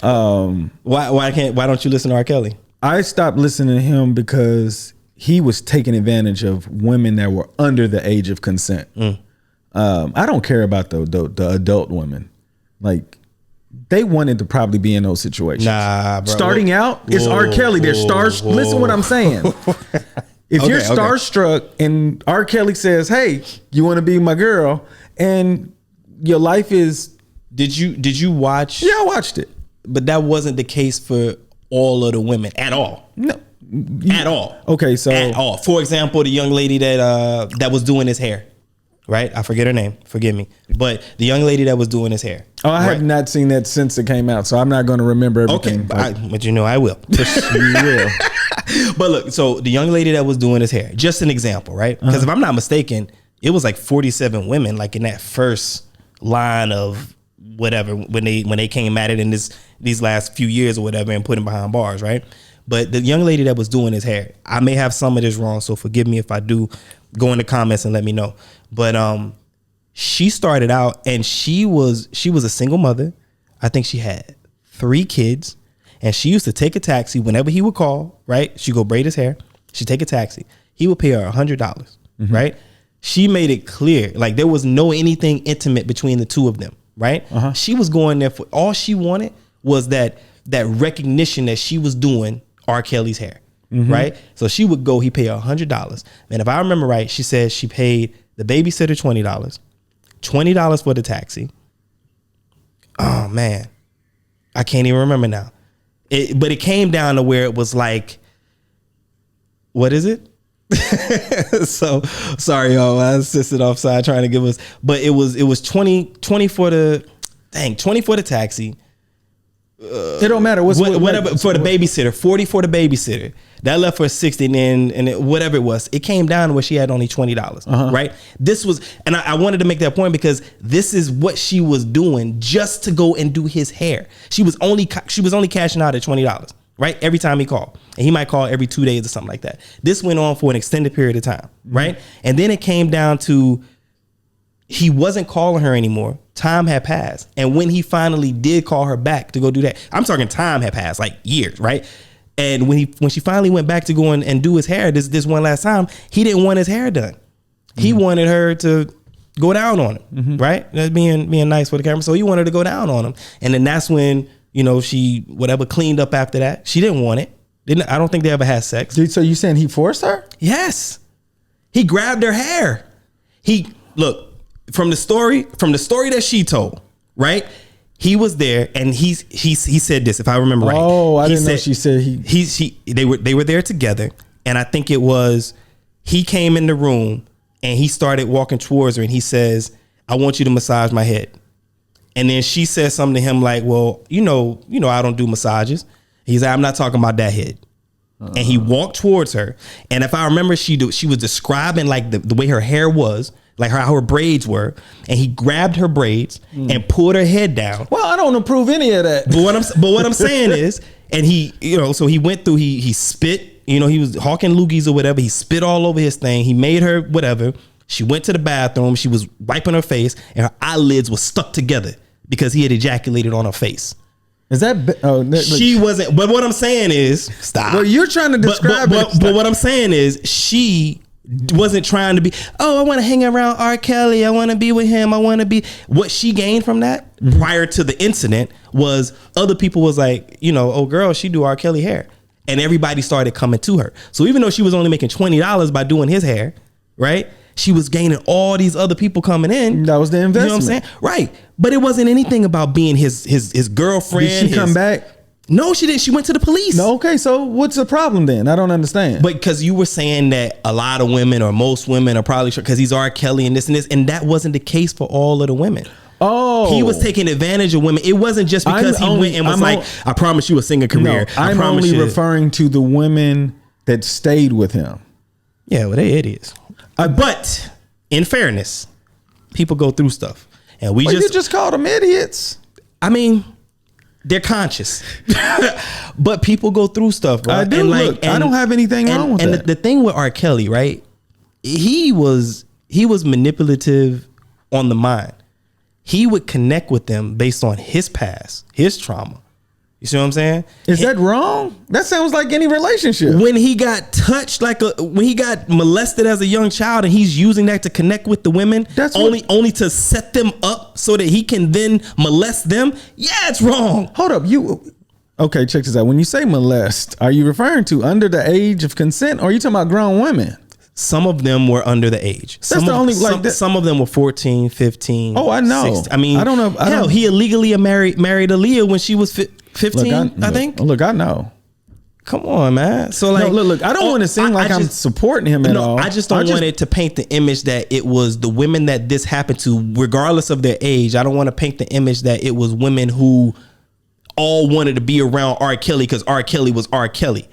Why don't you listen to R. Kelly? I stopped listening to him because he was taking advantage of women that were under the age of consent. I don't care about the adult women. Like, they wanted to probably be in those situations. Nah, bro. Starting out, it's R. Kelly. They're stars. Listen what I'm saying. If you're starstruck and R. Kelly says, "Hey, you want to be my girl?" and your life is, did you watch? Yeah, I watched it, but that wasn't the case for all of the women at all. No. At all. Okay, so at all. For example, the young lady that was doing his hair, right? I forget her name. Forgive me. But the young lady that was doing his hair. Oh, I have not seen that since it came out, so I'm not going to remember everything. Okay, but you know I will. You will. But look, so the young lady that was doing his hair, just an example, right? Because if I'm not mistaken, it was like 47 women, like in that first line of whatever when they came at it in these last few years or whatever and put him behind bars, right? But the young lady that was doing his hair, I may have some of this wrong, so forgive me if I do. Go in the comments and let me know. But she started out and she was a single mother. I think she had 3 kids, and she used to take a taxi whenever he would call, right? She'd go braid his hair. She'd take a taxi. He would pay her $100, right? She made it clear, like there was no anything intimate between the two of them, right? She was going there for all she wanted was that recognition that she was doing R. Kelly's hair, right? So she would go, he paid her $100. And if I remember right, she said she paid the babysitter $20 for the taxi. Oh man, I can't even remember now. But it came down to where it was like, what is it? So sorry, y'all. I assisted offside trying to give us, but it was 20 for the taxi. It don't matter. Whatever for the babysitter, 40 for the babysitter. That left her 60, and whatever it was, it came down to where she had only $20. Right? This was, and I wanted to make that point because this is what she was doing just to go and do his hair. She was only cashing out at $20, right? Every time he called, and he might call every 2 days or something like that. This went on for an extended period of time, right? And then it came down to he wasn't calling her anymore. Time had passed. And when he finally did call her back to go do that, I'm talking time had passed, like years, right? And when she finally went back to go and do his hair this one last time, he didn't want his hair done. He wanted her to go down on him, right? That's being nice for the camera. So he wanted to go down on him. And then that's when, she cleaned up after that. She didn't want it. I don't think they ever had sex. Dude, so you saying he forced her? Yes. He grabbed her hair. Look, from the story that she told, right? He was there and he said this, if I remember right. Oh, I didn't know she said they were there together, and I think it was he came in the room and he started walking towards her and he says, "I want you to massage my head." And then she said something to him like, "Well, I don't do massages." He's like, "I'm not talking about that head." And he walked towards her, and if I remember, she was describing like the way her hair was, like how her braids were, and he grabbed her braids and pulled her head down. Well, I don't approve any of that. But what I'm saying is, and he, so he went through, he spit, he was hawking loogies or whatever. He spit all over his thing. He made her whatever, She went to the bathroom. She was wiping her face, and her eyelids were stuck together because he had ejaculated on her face. Is that? She wasn't. But what I'm saying is, stop. Well, you're trying to describe it. But what I'm saying is, she wasn't trying to be. Oh, I want to hang around R. Kelly. I want to be with him. I want to be. What she gained from that prior to the incident was other people was like, oh girl, she do R. Kelly hair, and everybody started coming to her. So even though she was only making $20 by doing his hair, right? She was gaining all these other people coming in. That was the investment. You know what I'm saying? Right. But it wasn't anything about being his girlfriend. Did she come back? No, she didn't. She went to the police. No, okay. So what's the problem then? I don't understand. But because you were saying that a lot of women or most women are probably sure because he's R. Kelly and this, and that wasn't the case for all of the women. Oh, he was taking advantage of women. It wasn't just because went and was I promise you a singing career. No, I'm only referring to the women that stayed with him. Yeah, well, they idiots. But in fairness, people go through stuff, and you just called them idiots. I mean, they're conscious, but people go through stuff, bro. I do. I don't have anything wrong with that. And the thing with R. Kelly, right? He was manipulative on the mind. He would connect with them based on his past, his trauma. You see what I'm saying? Is that wrong? That sounds like any relationship. When he got touched, when he got molested as a young child, and he's using that to connect with the women, that's only to set them up so that he can then molest them. Yeah, it's wrong. Hold up, okay? Check this out. When you say molest, are you referring to under the age of consent, or are you talking about grown women? Some of them were under the age. Some of them were 14, 15. Oh, I know. 16. I mean, I don't know. He illegally married Aaliyah when she was 15, I think. Look, I know. Come on, man. So look. I don't want to seem like I'm supporting him at all. I just don't want it to paint the image that it was the women that this happened to, regardless of their age. I don't want to paint the image that it was women who all wanted to be around R. Kelly because R. Kelly was R. Kelly.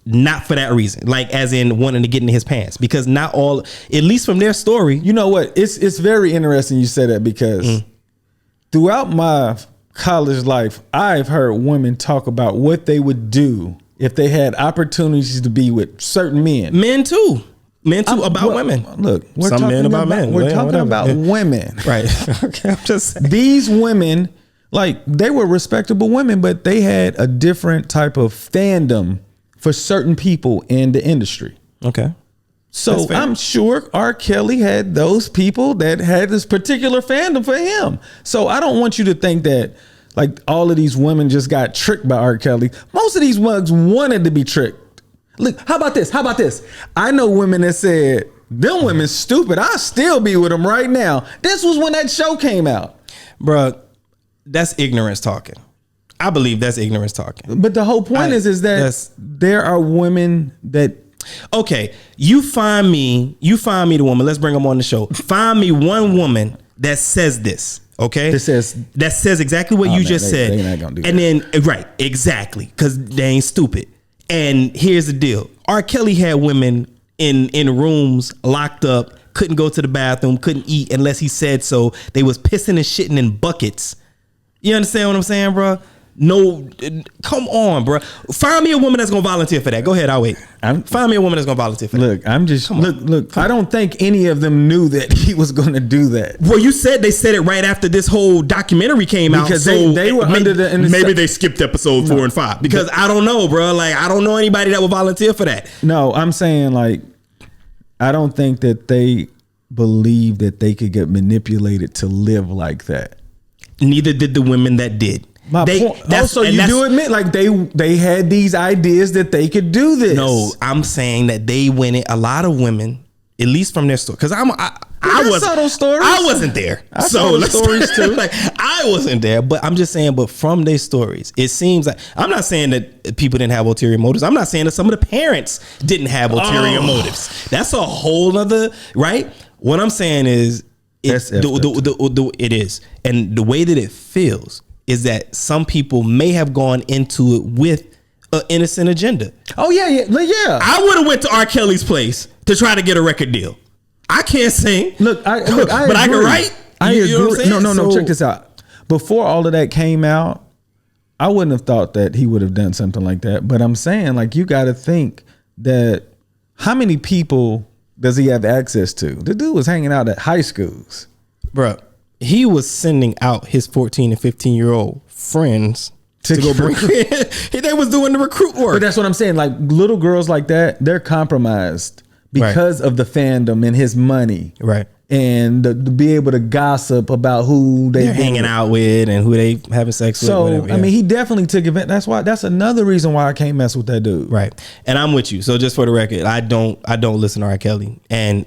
Not for that reason, as in wanting to get in his pants, because not all, at least from their story. You know what? It's very interesting you say that, because throughout my college life, I've heard women talk about what they would do if they had opportunities to be with certain men. Men too about women. Look, we're talking about men. We're talking about women, right? Okay, I'm just saying. These women, they were respectable women, but they had a different type of fandom for certain people in the industry. Okay. So I'm sure R. Kelly had those people that had this particular fandom for him. So I don't want you to think that all of these women just got tricked by R. Kelly. Most of these mugs wanted to be tricked. Look, how about this? I know women that said, them women stupid. I'll still be with them right now. This was when that show came out. Bruh, that's ignorance talking. I believe that's ignorance talking. But the whole point is that there are women that. Okay, you find me the woman. Let's bring them on the show. Find me one woman that says this. Okay, that says exactly what you just said. They're not gonna do that. And then right, exactly, because they ain't stupid. And here's the deal: R. Kelly had women in rooms locked up, couldn't go to the bathroom, couldn't eat unless he said so. They was pissing and shitting in buckets. You understand what I'm saying, bro? No, come on, bro. Find me a woman that's gonna volunteer for that. Go ahead, I'll wait. Find me a woman that's gonna volunteer for that. Look. I don't think any of them knew that he was gonna do that. Well, you said they said it right after this whole documentary came out, because they were under the. Maybe they skipped episode 4 and 5 because I don't know, bro. I don't know anybody that would volunteer for that. No, I'm saying I don't think that they believe that they could get manipulated to live like that. Neither did the women that did. Also, you do admit they had these ideas that they could do this. No, I'm saying that they went in. A lot of women, at least from their story, because I wasn't there. I saw those stories too. I wasn't there, but I'm just saying. But from their stories, it seems like I'm not saying that people didn't have ulterior motives. I'm not saying that some of the parents didn't have ulterior motives. That's a whole other right. What I'm saying is, it is, and the way that it feels is that some people may have gone into it with an innocent agenda. Oh yeah. I would have went to R. Kelly's place to try to get a record deal. I can't sing. But I can write. I agree. No. Check this out. Before all of that came out, I wouldn't have thought that he would have done something like that. But I'm saying, you got to think that how many people does he have access to? The dude was hanging out at high schools. Bro, he was sending out his 14 and 15-year-old friends to go bring they was doing the recruit work. But that's what I'm saying. Like little girls like that, they're compromised because of the fandom and his money. Right. And to be able to gossip about who they're hanging out with and who they having sex with. So, whatever, yeah. I mean, he definitely took advantage. That's another reason why I can't mess with that dude. Right. And I'm with you. So just for the record, I don't listen to R. Kelly. And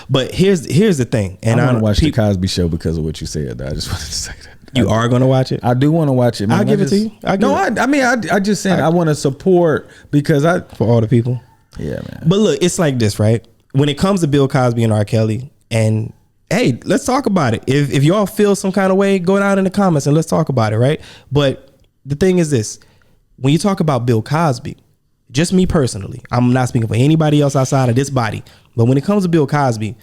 but here's the thing. And I want to watch the Cosby Show because of what you said. Though. I just wanted to say that. You are going to watch it? I do want to watch it, man. I'll give it to you. I just said I want to support because for all the people. Yeah, man. But look, it's like this, right? When it comes to Bill Cosby and R. Kelly, and hey, let's talk about it. If y'all feel some kind of way, go down in the comments and let's talk about it, right? But the thing is this. When you talk about Bill Cosby, just me personally, I'm not speaking for anybody else outside of this body, but when it comes to Bill Cosby,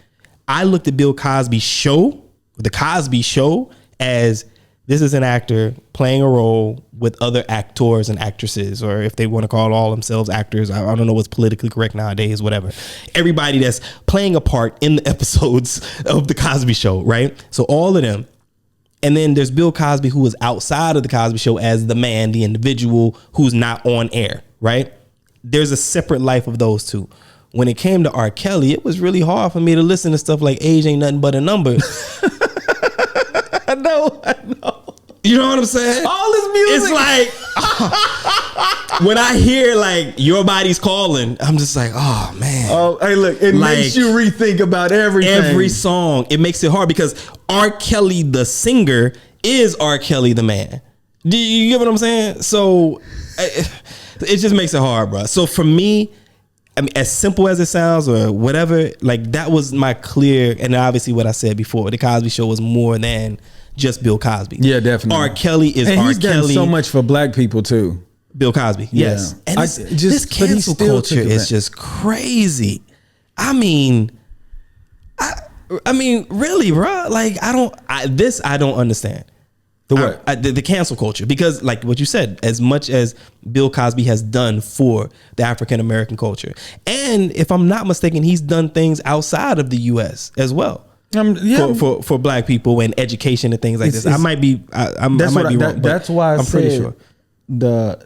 I looked at Bill Cosby's show, the Cosby Show, as this is an actor playing a role with other actors and actresses, or if they want to call all themselves actors, I don't know what's politically correct nowadays, whatever. Everybody that's playing a part in the episodes of the Cosby Show, right? So all of them. And then there's Bill Cosby, who is outside of the Cosby Show as the man, the individual who's not on air, right? There's a separate life of those two. When it came to R. Kelly, it was really hard for me to listen to stuff like age ain't nothing but a number. I know. You know what I'm saying? All this music. It's like when I hear like Your Body's Calling, I'm just like, oh man. Oh, hey, look, it makes you rethink about everything. Every song. It makes it hard because R. Kelly the singer is R. Kelly the man. Do you get what I'm saying? So it just makes it hard, bro. So for me, I mean, as simple as it sounds or whatever, like that was my clear, and obviously what I said before, the Cosby Show was more than just Bill Cosby. Yeah, definitely. R. Kelly is and R. he's Kelly. done so much for black people too. Bill Cosby, yes. Yeah. And this cancel culture is just crazy. I mean, really, bro. Like, I don't understand. The what? The cancel culture, because like what you said, as much as Bill Cosby has done for the African American culture, and if I'm not mistaken, he's done things outside of the U.S. as well. For black people and education and things like this. I might be wrong. That's why I'm pretty sure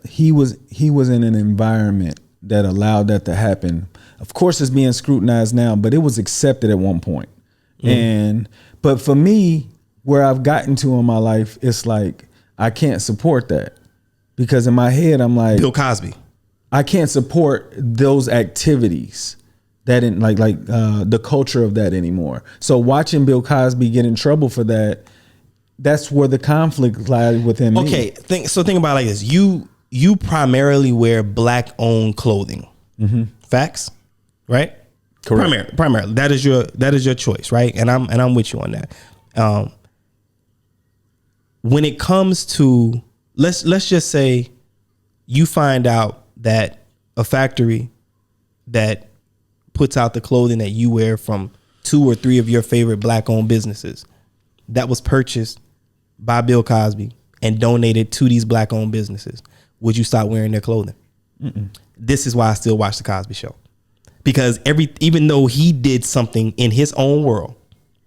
he was in an environment that allowed that to happen. Of course, it's being scrutinized now, but it was accepted at one point. But for me, where I've gotten to in my life, it's like I can't support that because in my head I'm like Bill Cosby. I can't support those activities that in like the culture of that anymore. So watching Bill Cosby get in trouble for that, that's where the conflict lies within me. Okay, think about it like this: you primarily wear black owned clothing. Mm-hmm. Facts, right? Correct. Primarily, that is your choice, right? And I'm with you on that. When it comes to let's just say you find out that a factory that puts out the clothing that you wear from 2 or 3 of your favorite black owned businesses that was purchased by Bill Cosby and donated to these black owned businesses, would you stop wearing their clothing? Mm-mm. This is why I still watch the Cosby Show, because even though he did something in his own world,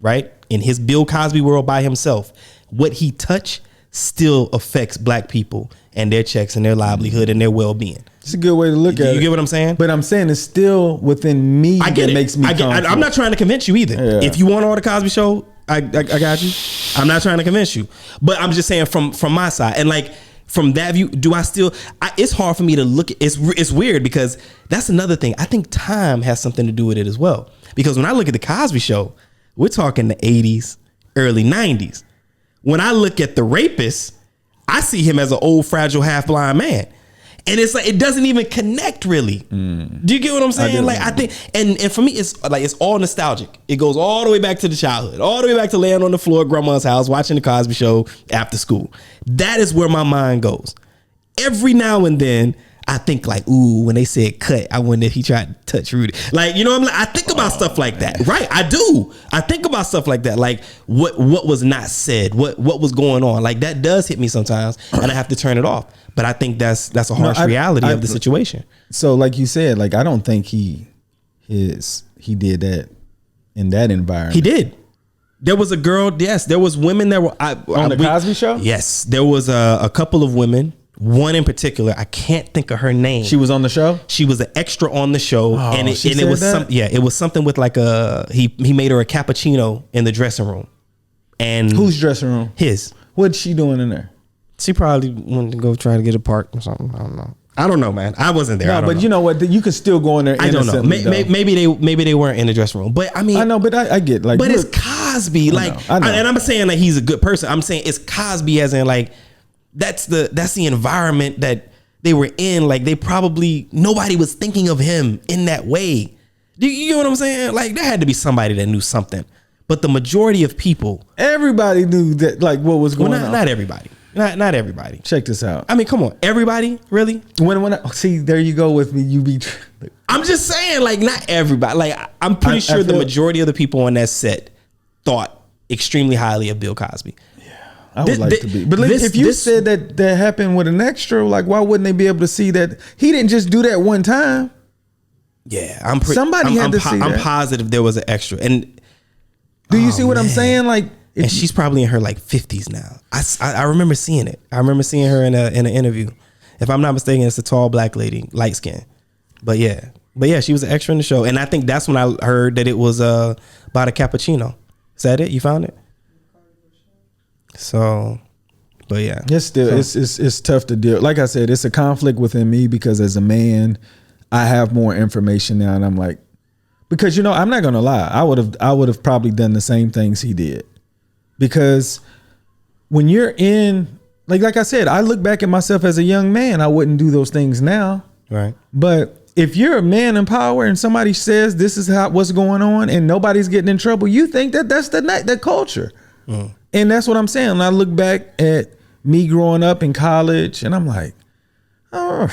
right, in his Bill Cosby world by himself, what he touched still affects black people and their checks and their livelihood and their well-being. It's a good way to look at it. You get what I'm saying? But I'm saying it's still within me. I get that it. Makes me I'm not trying to convince you either. Yeah. If you want all the Cosby Show, I got you. I'm not trying to convince you, but I'm just saying from my side, and like from that view, it's hard for me to look at. It's weird because that's another thing. I think time has something to do with it as well. Because when I look at the Cosby Show, we're talking the 80s, early 90s. When I look at the rapist, I see him as an old, fragile, half-blind man. And it's like, it doesn't even connect really. Do you get what I'm saying? I think, and for me, it's like, it's all nostalgic. It goes all the way back to the childhood, all the way back to laying on the floor at grandma's house, watching the Cosby Show after school. That is where my mind goes. Every now and then, I think like, ooh, when they said cut, I wonder if he tried to touch Rudy. Like, you know, I think about stuff like that, right? I do. I think about stuff like that, like what was not said, what was going on. Like that does hit me sometimes, and I have to turn it off. But I think that's a harsh reality of the situation. So, like you said, like I don't think he he did that in that environment. He did. There was a girl. Yes, there was women that were on the Cosby Show. Yes, there was a couple of women. One in particular, I can't think of her name. She was on the show. She was an extra on the show, and it was that? it was something with like he made her a cappuccino in the dressing room. And whose dressing room? His. What's she doing in there? She probably wanted to go try to get a part or something. I don't know, man. I wasn't there. No, but you know what? You could still go in there. I don't know. Maybe they weren't in the dressing room. But I mean, I know, but I get like. But it's Cosby, like, I know. And I'm saying that he's a good person. I'm saying it's Cosby, as in like that's the environment that they were in. Like they probably nobody was thinking of him in that way. Do you know what I'm saying? Like there had to be somebody that knew something. But the majority of people, everybody knew that, like what was going on. Not everybody. Not everybody. Check this out. I mean, come on, everybody, really? When I see, there you go with me. You be. I'm just saying, like, not everybody. Like, I'm pretty sure the majority of the people on that set thought extremely highly of Bill Cosby. Yeah, I would like to be. But if you said that happened with an extra, like, why wouldn't they be able to see that he didn't just do that one time? Yeah, somebody had to see that. I'm positive there was an extra. And do you see what I'm saying? Like, and she's probably in her like 50s now. I remember seeing it. I remember seeing her in an interview. If I'm not mistaken, it's a tall black lady, light skin. But yeah, she was an extra in the show, and I think that's when I heard that it was about a cappuccino. Is that it? You found it? So, but yeah, it's still it's tough to deal. Like I said, it's a conflict within me because as a man, I have more information now, and I'm like, because I'm not gonna lie, I would have probably done the same things he did. Because when you're in, like I said, I look back at myself as a young man, I wouldn't do those things now. Right. But if you're a man in power and somebody says this is what's going on and nobody's getting in trouble, you think that's the culture. Mm. And that's what I'm saying. And I look back at me growing up in college and I'm like, oh,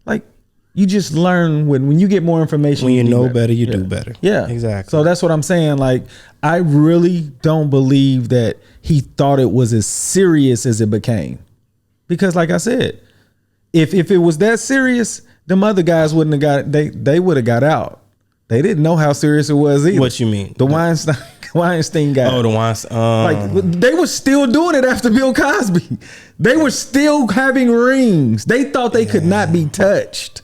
like you just learn when you get more information. When you know better, you do better. Yeah, exactly. So that's what I'm saying. Like, I really don't believe that he thought it was as serious as it became. Because like I said, if it was that serious, them other guys wouldn't have got they would have got out. They didn't know how serious it was either. What you mean? The Weinstein guy. Oh, the Weinstein. Like they were still doing it after Bill Cosby. They were still having rings. They thought they could not be touched.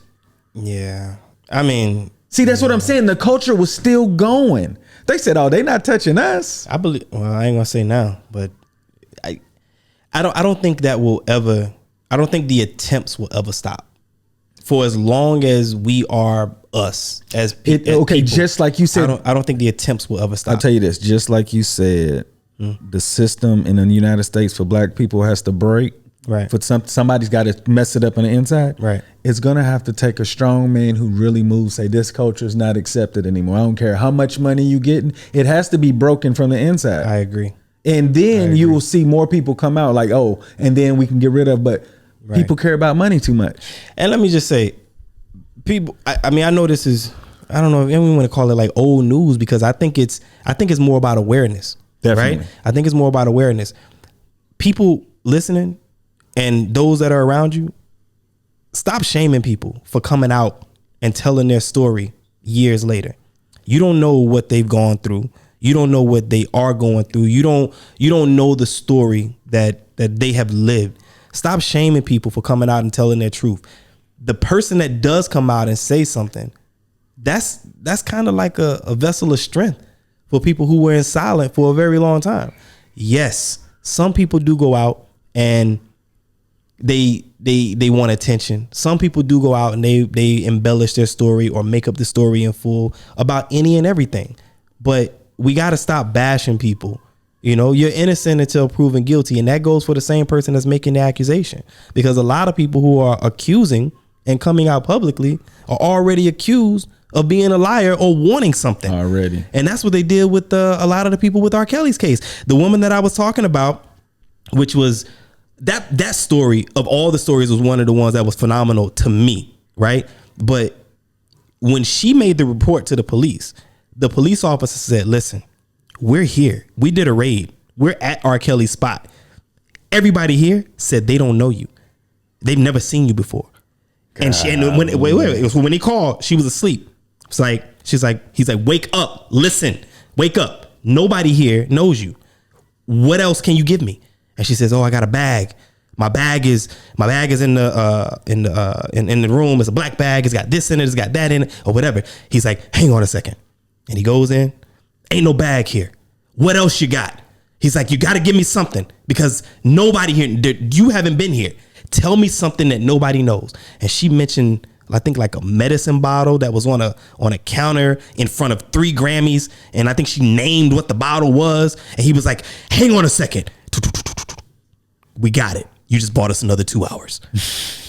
Yeah. I mean, see, that's what I'm saying. The culture was still going. They said, "Oh, they not touching us." I believe. Well, I ain't gonna say now, but I don't think that will ever. I don't think the attempts will ever stop. For as long as we are us as people. Just like you said, I don't think the attempts will ever stop. I'll tell you this, just like you said, the system in the United States for black people has to break. Right. For somebody's got to mess it up on the inside. Right. It's gonna have to take a strong man who really moves. Say this culture is not accepted anymore. I don't care how much money you getting. It has to be broken from the inside. I agree. And then you will see more people come out like, oh, and then we can get rid of. But people care about money too much. And let me just say, people. I mean, I know this is. I don't know if we want to call it like old news because I think it's more about awareness. Definitely. Right. I think it's more about awareness. People listening. And those that are around you, stop shaming people for coming out and telling their story years later. You don't know what they've gone through. You don't know what they are going through. You don't know the story that they have lived. Stop shaming people for coming out and telling their truth. The person that does come out and say something, that's kind of like a vessel of strength for people who were in silent for a very long time. Yes, some people do go out and they want attention. Some people do go out and they embellish their story or make up the story in full about any and everything. But we got to stop bashing people. You're innocent until proven guilty. And that goes for the same person that's making the accusation. Because a lot of people who are accusing and coming out publicly are already accused of being a liar or wanting something already. And that's what they did with a lot of the people with R. Kelly's case. The woman that I was talking about, which was that story of all the stories was one of the ones that was phenomenal to me, right? But when she made the report to the police officer said, listen, we're here. We did a raid. We're at R. Kelly's spot. Everybody here said they don't know you. They've never seen you before. God. And when he called, she was asleep. It's like, he's like, wake up, listen, wake up. Nobody here knows you. What else can you give me? And she says, oh, I got a bag. My bag is in the room. It's a black bag. It's got this in it. It's got that in it, or whatever. He's like, hang on a second. And he goes in. Ain't no bag here. What else you got? He's like, you got to give me something because nobody here, you haven't been here. Tell me something that nobody knows. And she mentioned, I think, like a medicine bottle that was on a counter in front of 3 Grammys. And I think she named what the bottle was. And he was like, hang on a second. We got it. You just bought us another 2 hours.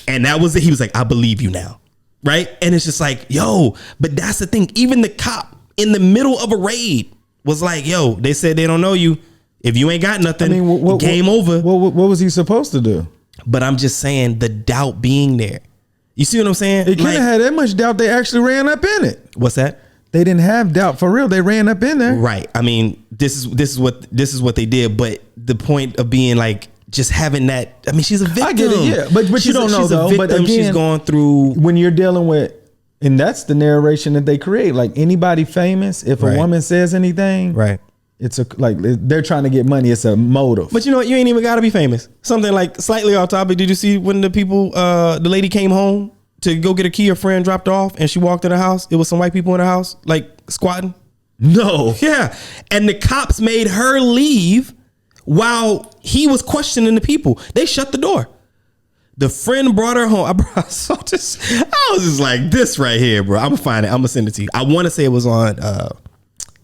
And that was it. He was like, I believe you now. Right. And it's just like, yo, but that's the thing. Even the cop in the middle of a raid was like, yo, they said they don't know you. If you ain't got nothing, game over. What was he supposed to do? But I'm just saying the doubt being there. You see what I'm saying? It couldn't have had that much doubt. They actually ran up in it. What's that? They didn't have doubt for real. They ran up in there. Right. I mean, this is what they did. But the point of being like, just having that, I mean, she's a victim. I get it, yeah. But you don't know though. But again, she's going through, when you're dealing with, and that's the narration that they create. Like anybody famous, if a woman says anything, right, it's like they're trying to get money. It's a motive. But you know what? You ain't even got to be famous. Something like slightly off topic. Did you see when the lady came home to go get a key? Her friend dropped her off, and she walked in the house. It was some white people in the house, like squatting. No. Yeah, and the cops made her leave while he was questioning the people. They shut the door. The friend brought her home. I saw this. I was just like, this right here, bro. I'm gonna find it. I'm gonna send it to you. I want to say it was on,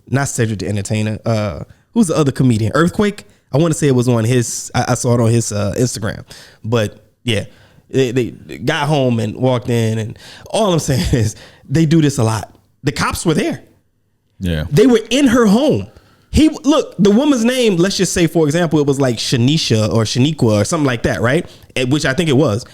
not Cedric the Entertainer. Who's the other comedian? Earthquake. I want to say it was on his. I saw it on his Instagram. But yeah, they got home and walked in, and all I'm saying is they do this a lot. The cops were there. Yeah, they were in her home. Look, the woman's name, let's just say, for example, it was like Shanisha or Shaniqua or something like that, right? Which I think it was.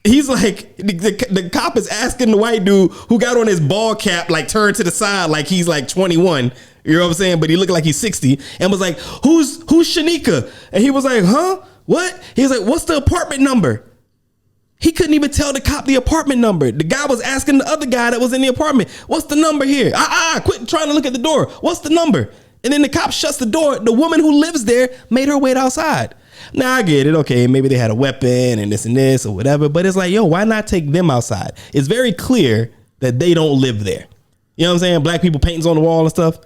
He's like, the cop is asking the white dude who got on his ball cap, like turned to the side like he's like 21, you know what I'm saying? But he looked like he's 60 and was like, who's Shanika? And he was like, huh? What? He was like, what's the apartment number? He couldn't even tell the cop the apartment number. The guy was asking the other guy that was in the apartment, what's the number here? Quit trying to look at the door. What's the number? And then the cop shuts the door. The woman who lives there made her wait outside. Now I get it. Okay, maybe they had a weapon and this or whatever. But it's like, yo, why not take them outside? It's very clear that they don't live there. You know what I'm saying? Black people paintings on the wall and stuff.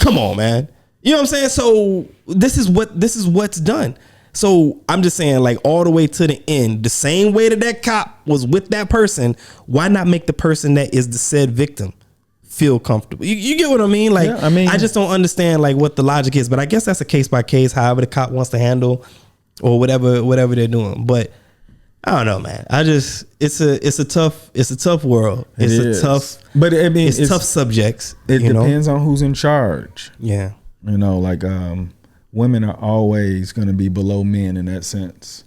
Come on, man. You know what I'm saying? So this is what's done. So I'm just saying, like, all the way to the end, the same way that cop was with that person, why not make the person that is the said victim feel comfortable? You get what I mean? Like, yeah, I mean, I just don't understand like what the logic is, but I guess that's a case by case, however the cop wants to handle or whatever they're doing. But I don't know, man. It's a tough world. But I mean, it's tough subjects. It depends on who's in charge. Yeah. You know, like women are always going to be below men in that sense.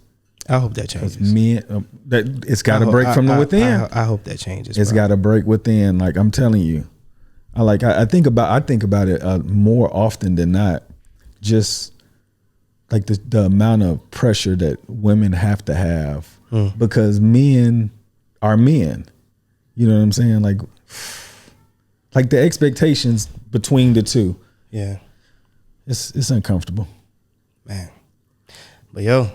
I hope that changes. Men, that it's got to break from the within. I hope that changes. It's got to break within. Like I'm telling you, I think about it more often than not. Just like the amount of pressure that women have to have because men are men. You know what I'm saying? Like the expectations between the two. Yeah, it's uncomfortable, man. But yo,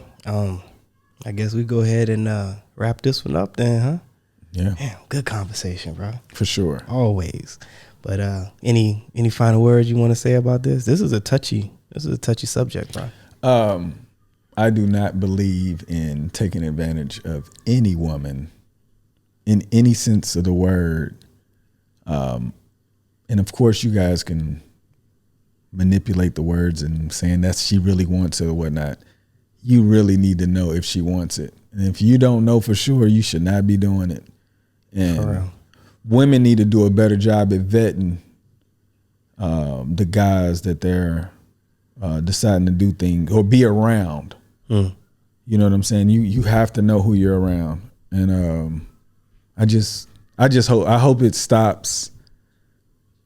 I guess we go ahead and wrap this one up then, huh? Yeah. Man, good conversation, bro. For sure. Always. But any final words you want to say about this? This is a touchy subject, bro. I do not believe in taking advantage of any woman in any sense of the word. And of course you guys can manipulate the words and saying that she really wants it or whatnot. You really need to know if she wants it. And if you don't know for sure, you should not be doing it. And women need to do a better job at vetting the guys that they're deciding to do things or be around. You know what I'm saying? You have to know who you're around. And I just hope it stops.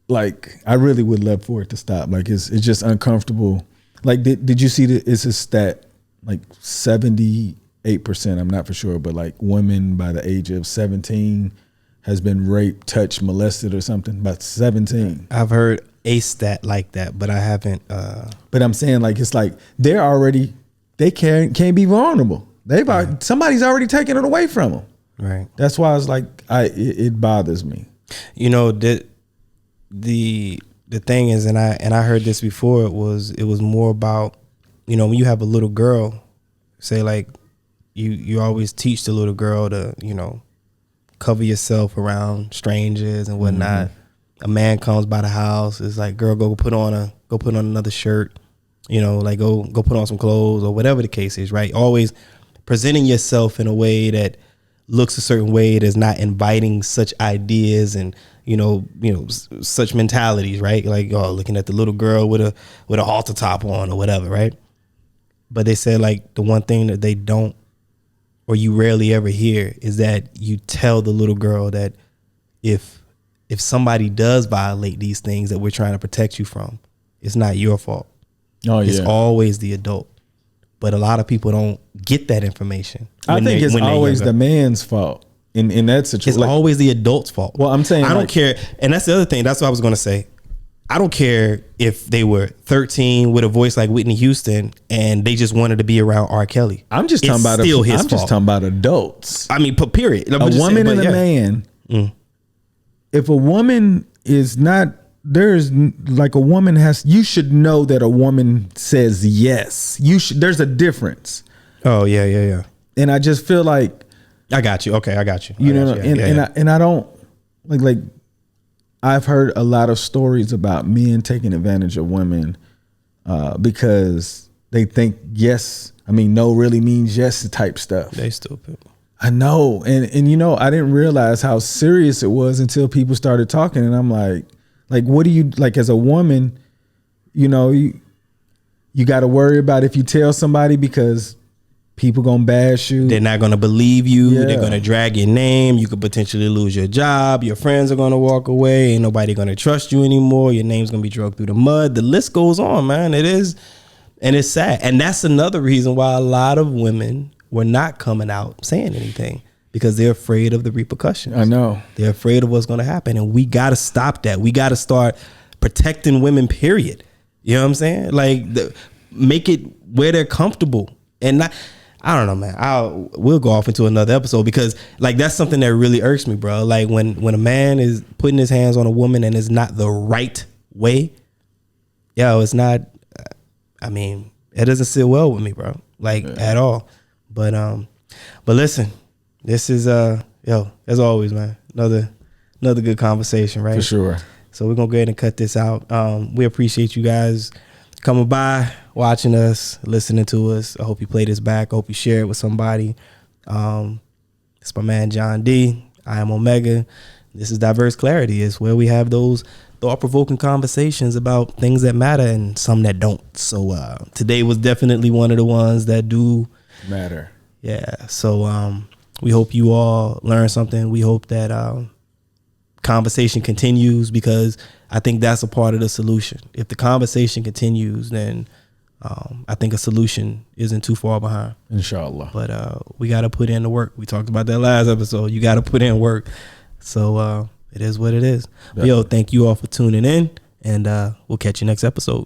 Like, I really would love for it to stop. Like, it's just uncomfortable. Like, did you see it's a stat? Like 78%, I'm not for sure, but like women by the age of 17 has been raped, touched, molested or something by 17. I've heard a stat like that, but I haven't. But I'm saying like it's like they can't be vulnerable. Somebody's already taken it away from them. Right. That's why it's like it bothers me. You know, the thing is, and I heard this before. It was more about, you know, when you have a little girl, say like you always teach the little girl to, you know, cover yourself around strangers and whatnot. Mm-hmm. A man comes by the house, it's like, girl, go put on another shirt, you know, like go put on some clothes or whatever the case is, right? Always presenting yourself in a way that looks a certain way, that's not inviting such ideas and you know such mentalities, right? Like, oh, looking at the little girl with a halter top on or whatever, right? But they said like the one thing that they don't, or you rarely ever hear, is that you tell the little girl that if somebody does violate these things that we're trying to protect you from, it's not your fault. Oh, it's yeah. always the adult. But a lot of people don't get that information. I think it's always the man's fault in that situation. It's always the adult's fault. Well, I'm saying I don't care. And that's the other thing. That's what I was going to say. I don't care if they were 13 with a voice like Whitney Houston and they just wanted to be around R. Kelly. I'm just talking about adults. I mean, period. A woman and a man. Mm. If a woman is not, there's like a woman you should know that a woman says yes. There's a difference. Oh yeah. And I just feel like I got you. Okay, I got you. I don't like I've heard a lot of stories about men taking advantage of women because they think no really means yes type stuff. They stupid. I know. And you know, I didn't realize how serious it was until people started talking. And I'm like, what do you, like as a woman, you know, you got to worry about if you tell somebody because people going to bash you. They're not going to believe you. Yeah. They're going to drag your name. You could potentially lose your job. Your friends are going to walk away. Ain't nobody going to trust you anymore. Your name's going to be dragged through the mud. The list goes on, man. It is. And it's sad. And that's another reason why a lot of women were not coming out saying anything, because they're afraid of the repercussions. I know. They're afraid of what's going to happen. And we got to stop that. We got to start protecting women, period. You know what I'm saying? Like, make it where they're comfortable. And not, I don't know, man. We'll go off into another episode, because like that's something that really irks me, bro. Like when a man is putting his hands on a woman and it's not the right way, it's not, I mean, it doesn't sit well with me, bro. Like at all. But listen, this is as always, man, another good conversation, right? For sure. So we're gonna go ahead and cut this out. We appreciate you guys coming by, watching us, listening to us. I hope you play this back. I hope you share it with somebody. It's my man John D. I am Omega. This is Diverse Clarity. It's where we have those thought-provoking conversations about things that matter and some that don't. So today was definitely one of the ones that do matter. Yeah. So we hope you all learn something. We hope that conversation continues, because I think that's a part of the solution. If the conversation continues, then I think a solution isn't too far behind. Inshallah. But we got to put in the work. We talked about that last episode. You got to put in work. So it is what it is. Yo, thank you all for tuning in, and we'll catch you next episode.